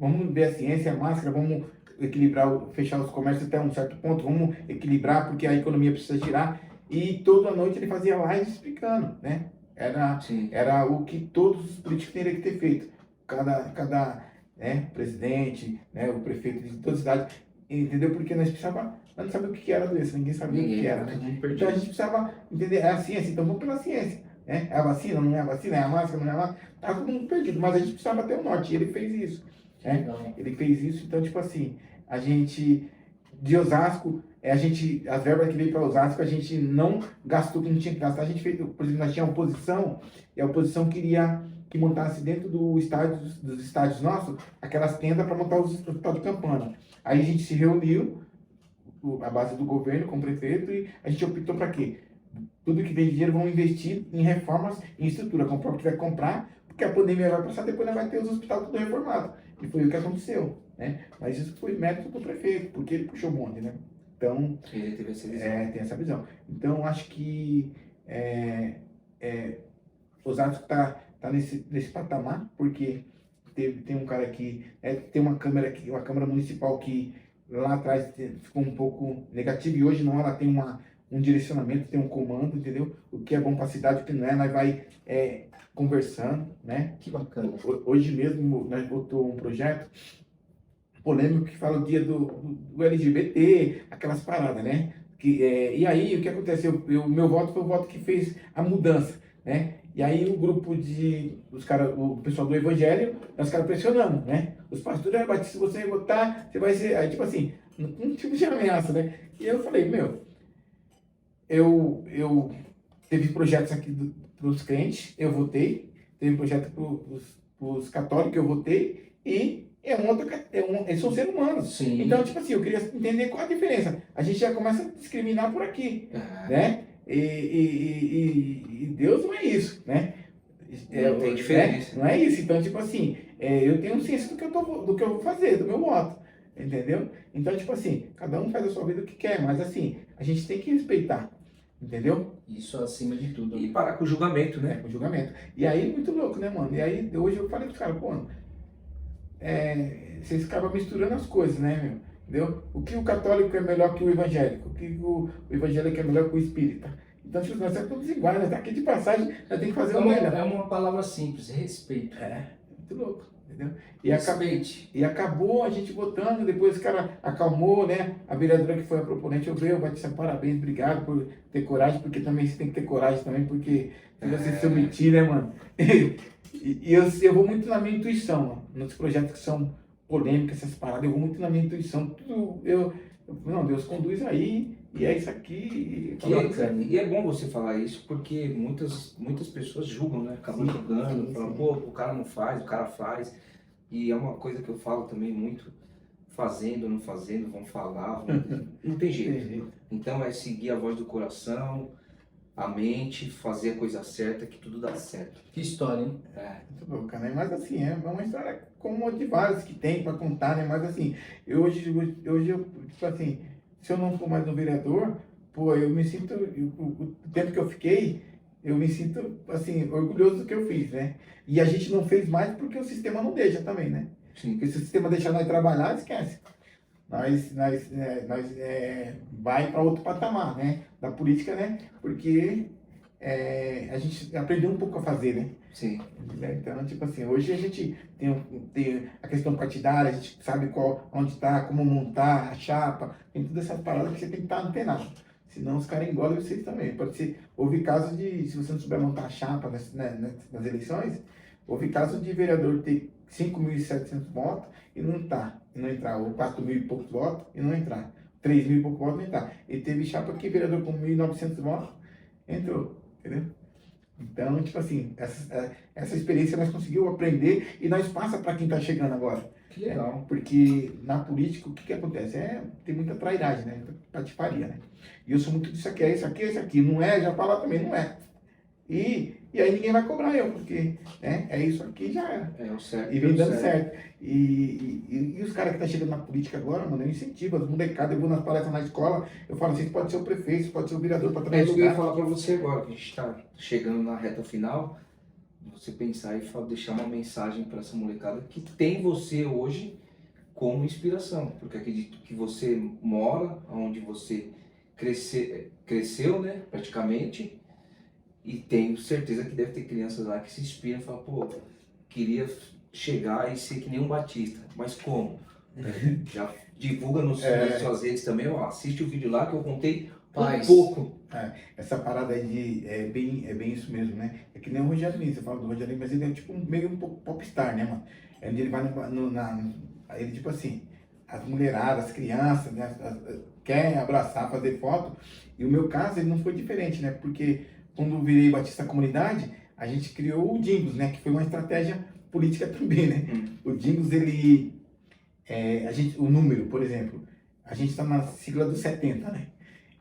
Vamos ver a ciência, a máscara, vamos equilibrar, fechar os comércios até um certo ponto, vamos equilibrar porque a economia precisa girar. E toda noite ele fazia live explicando, né? Era o que todos os políticos teriam que ter feito. Cada presidente, né, o prefeito de toda a cidade, entendeu? Porque nós não sabia o que era a doença, ninguém sabia o que era, né? Então a gente precisava entender, é a ciência, então vamos pela ciência, né? É a vacina, não é a vacina, é a máscara, não é a máscara, tá todo mundo perdido, mas a gente precisava ter um norte, e ele fez isso, né? Ele fez isso, então tipo assim, a gente, de Osasco, as verbas que veio para Osasco, a gente não gastou como tinha que gastar, a gente fez, por exemplo, nós tínhamos a oposição, e a oposição queria que montasse dentro dos estádios nossos, aquelas tendas para montar os hospital de campana. Aí a gente se reuniu, a base do governo com o prefeito, e a gente optou para quê? Tudo que vem de dinheiro vamos investir em reformas, em estrutura, comprar o que vai comprar, porque a pandemia vai passar, depois nós vai ter os hospitais tudo reformado. E foi o que aconteceu, né? Mas isso foi mérito do prefeito, porque ele puxou o bonde, né? Então, ele teve essa visão. tem essa visão. Então, acho que Osasco está nesse patamar, porque tem um cara aqui, tem uma câmara municipal que lá atrás ficou um pouco negativa e hoje não, ela tem um direcionamento, tem um comando, entendeu? O que é bom para a cidade, o que não é, nós vai conversando, né? Que bacana. Hoje mesmo nós botou um projeto polêmico que fala o dia do LGBT, aquelas paradas, né? E aí o que aconteceu? O meu voto foi o voto que fez a mudança, né? E aí o grupo o pessoal do Evangelho, nós caras pressionando, né? Os pastores, se você votar, você vai ser, aí tipo assim, um tipo de ameaça, né? E eu falei, eu teve projetos aqui para os crentes, eu votei, teve projeto para os católicos, eu votei, e eles são seres humanos. Sim. Então, tipo assim, eu queria entender qual a diferença. A gente já começa a discriminar por aqui, né? E Deus não é isso, né? Não tem diferença. Não é isso. Então, tipo assim, eu tenho ciência do que eu vou fazer, do meu voto, entendeu? Então, tipo assim, cada um faz a sua vida o que quer, mas assim, a gente tem que respeitar, entendeu? Isso acima de tudo. E parar com o julgamento, né? Com o julgamento. E aí, muito louco, né, mano? E aí, hoje eu falei pros caras, pô, vocês acabam misturando as coisas, né, meu? Entendeu? O que o católico é melhor que o evangélico? O que o evangélico é melhor que o espírita? Então, tipo, nós somos todos iguais, nós tá aqui de passagem, nós temos que fazer o melhor. É uma palavra simples, respeito. Muito louco. entendeu? Respeite. E acabou a gente votando, depois o cara acalmou, né? A vereadora que foi a proponente, eu veio, Batista, parabéns, obrigado por ter coragem, porque também você tem que ter coragem também, porque se você se omitir, né, mano? E eu vou muito na minha intuição, mano, nos projetos que são polêmicos, essas paradas, eu vou muito na minha intuição, tudo, não, Deus conduz aí, e é isso aqui. E é bom você falar isso, porque muitas pessoas julgam, né? Acabam Sim, julgando, sim, falam, sim. pô, o cara não faz, o cara faz. E é uma coisa que eu falo também muito, fazendo, não fazendo, vão falar, não tem jeito. Entendi. Então é seguir a voz do coração, a mente, fazer a coisa certa, que tudo dá certo. Que história, hein? Muito louca, né? Mas assim, é uma história como a de várias que tem para contar, né? Mas assim, eu, tipo assim, se eu não for mais um vereador, pô, eu me sinto, o tempo que eu fiquei, eu me sinto, assim, orgulhoso do que eu fiz, né? E a gente não fez mais porque o sistema não deixa também, né? Sim. Porque se o sistema deixar nós trabalhar, esquece. Nós vai para outro patamar, né? Da política, né? Porque a gente aprendeu um pouco a fazer, né? Sim. Então, tipo assim, hoje a gente tem a questão partidária, a gente sabe onde está, como montar a chapa, tem todas essas paradas que você tem que estar antenado. Senão os caras engolem vocês também. Pode ser, houve casos de, se você não souber montar a chapa nas eleições, houve casos de vereador ter 5.700 votos e não entrar, ou 4.000 e poucos votos e não entrar, 3.000 e poucos votos e não entrar. E teve chapa que vereador com 1.900 votos entrou, entendeu? Então, tipo assim, essa experiência nós conseguimos aprender e nós passa para quem está chegando agora. Que legal. Porque na política, o que acontece? Tem muita trairagem, né? Muita patifaria, né? E eu sou muito disso aqui, é isso aqui, é isso aqui. Não é, já fala também, não é. E aí ninguém vai cobrar eu, porque é isso aqui, já era. É o certo. E vem dando certo. E os caras que estão chegando na política agora, mano, eu incentivo as molecadas, eu vou nas palestras na escola, eu falo assim, você pode ser o prefeito, você pode ser o vereador para É trabalhar isso no que eu ia lugar. falar pra você agora, que a gente está chegando na reta final, você pensar e deixar uma mensagem para essa molecada que tem você hoje como inspiração, porque acredito que você mora onde você cresceu, né, praticamente, e tenho certeza que deve ter crianças lá que se inspiram e falam, pô, queria chegar e ser que nem um Batista, mas como? Já divulga nas suas redes também, ó, assiste o vídeo lá que eu contei um pouco. Essa parada aí é bem isso mesmo, né? É que nem o Rogério Lins, você fala do Rogério Lins, mas ele é tipo meio um pouco popstar, né, mano? Ele vai ele tipo assim, as mulheradas, as crianças, né, querem abraçar, fazer foto, e o meu caso ele não foi diferente, né? Porque quando eu virei Batista Comunidade, a gente criou o Dingos, né? Que foi uma estratégia política também, né? O Dingos, o número, por exemplo, a gente está na sigla dos 70, né?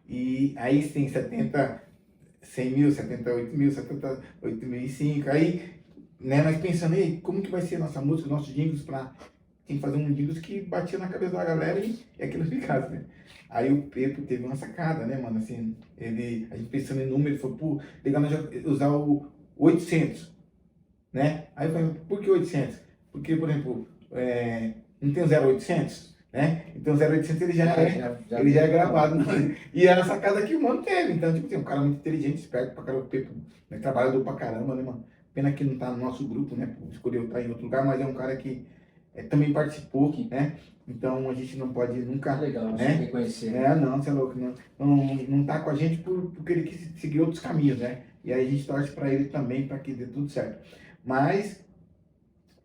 E aí tem 70, 100 mil, 78 mil, 78.005. Aí, né, nós pensando, aí, como que vai ser a nossa música, o nosso jingles, tem que fazer um jingles que batia na cabeça da galera e aquilo ficasse, né? Aí o Pepo teve uma sacada, né, mano, assim, a gente pensando em número, ele falou, pô, legal nós usar o 800, né? Aí eu falei, por que 800? Porque, por exemplo, não tem o 0800? Né? Então o 0800 ele já é gravado. Né? E era a sacada que o mano teve. Então, tipo, tem um cara muito inteligente, esperto pra caramba, né? Trabalhador pra caramba, né, mano? Pena que não tá no nosso grupo, né? Escolheu estar em outro lugar, mas é um cara que também participou, né? Então a gente não pode nunca. Legal, né? Reconhecer. Não, você é louco, não tá com a gente porque ele quis seguir outros caminhos, né? E aí a gente torce pra ele também, pra que dê tudo certo. Mas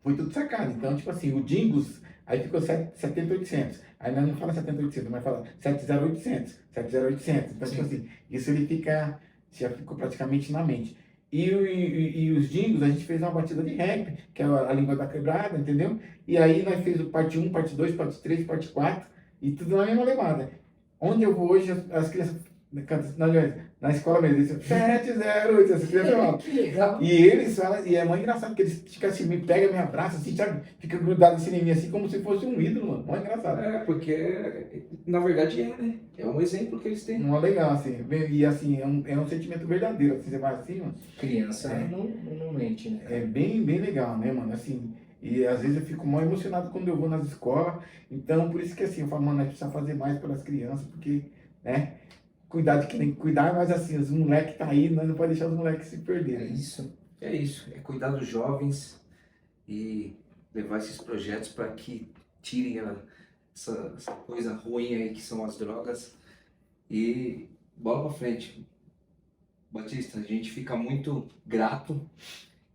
foi tudo sacado. Então, tipo assim, o Dingos. Aí ficou 70.800. Aí nós não fala 70.800, mas fala 70.800, 70.800. Então, tipo assim, isso já ficou praticamente na mente. E os Dingos, a gente fez uma batida de rap, que é a língua da quebrada, entendeu? E aí nós fez o parte 1, parte 2, parte 3, parte 4, e tudo na mesma levada. Onde eu vou hoje, as crianças cantam na escola mesmo, eles 708, essas crianças falam. Que legal. E eles falam, e é muito engraçado, porque eles ficam assim, me pegam, me abraçam, assim, sabe? Fica grudado assim em mim, assim, como se fosse um ídolo, mano. Muito engraçado. Porque, na verdade, né? É um exemplo que eles têm. Não é legal, assim. E assim, é um sentimento verdadeiro, assim, você vai assim, mano. Criança não mente, né? É bem legal, né, mano? Assim, e às vezes eu fico mal emocionado quando eu vou nas escolas. Então, por isso que assim, eu falo, mano, nós precisamos fazer mais pelas crianças, porque, né? Cuidar de quem tem que cuidar, mas assim, os moleques tá aí, nós não podemos deixar os moleques se perderem. É isso. É cuidar dos jovens e levar esses projetos para que tirem essa coisa ruim aí que são as drogas e bola para frente. Batista, a gente fica muito grato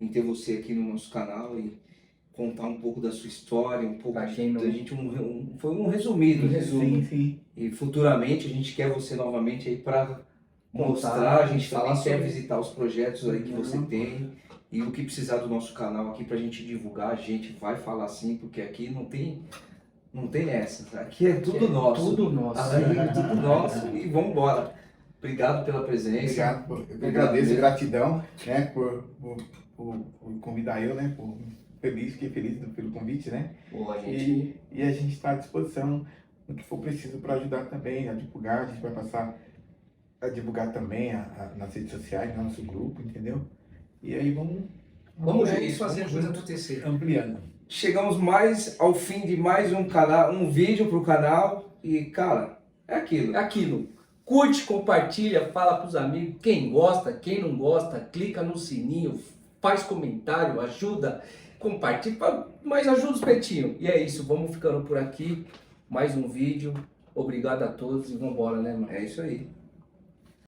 em ter você aqui no nosso canal e contar um pouco da sua história, um pouco Pra quem não- da gente, foi um resumido. Um resumo. Sim, sim. E futuramente a gente quer você novamente aí para Contar, mostrar, a gente falar também quer sobre- visitar os projetos aí que você Uhum. tem e o que precisar do nosso canal aqui pra gente divulgar, a gente vai falar sim, porque aqui não tem essa, aqui é tudo nosso. Tudo nosso. Aqui é tudo nosso e vamos embora. Obrigado pela presença. Obrigado, eu que Obrigado agradeço, mesmo. gratidão, né, por convidar eu, né, fiquei feliz pelo convite, né, Pô, a gente... e a gente está à disposição no que for preciso para ajudar também a divulgar, a gente vai passar a divulgar também nas redes sociais, no nosso grupo, entendeu? E aí vamos juntos fazer a coisa acontecer. ampliando. Chegamos mais ao fim de mais um vídeo pro canal e, cara, é aquilo. É aquilo. Curte, compartilha, fala pros amigos. Quem gosta, quem não gosta, clica no sininho, faz comentário, ajuda, compartilha, mas ajuda os pretinhos. E é isso, vamos ficando por aqui. Mais um vídeo. Obrigado a todos e vambora, né, mano? É isso aí.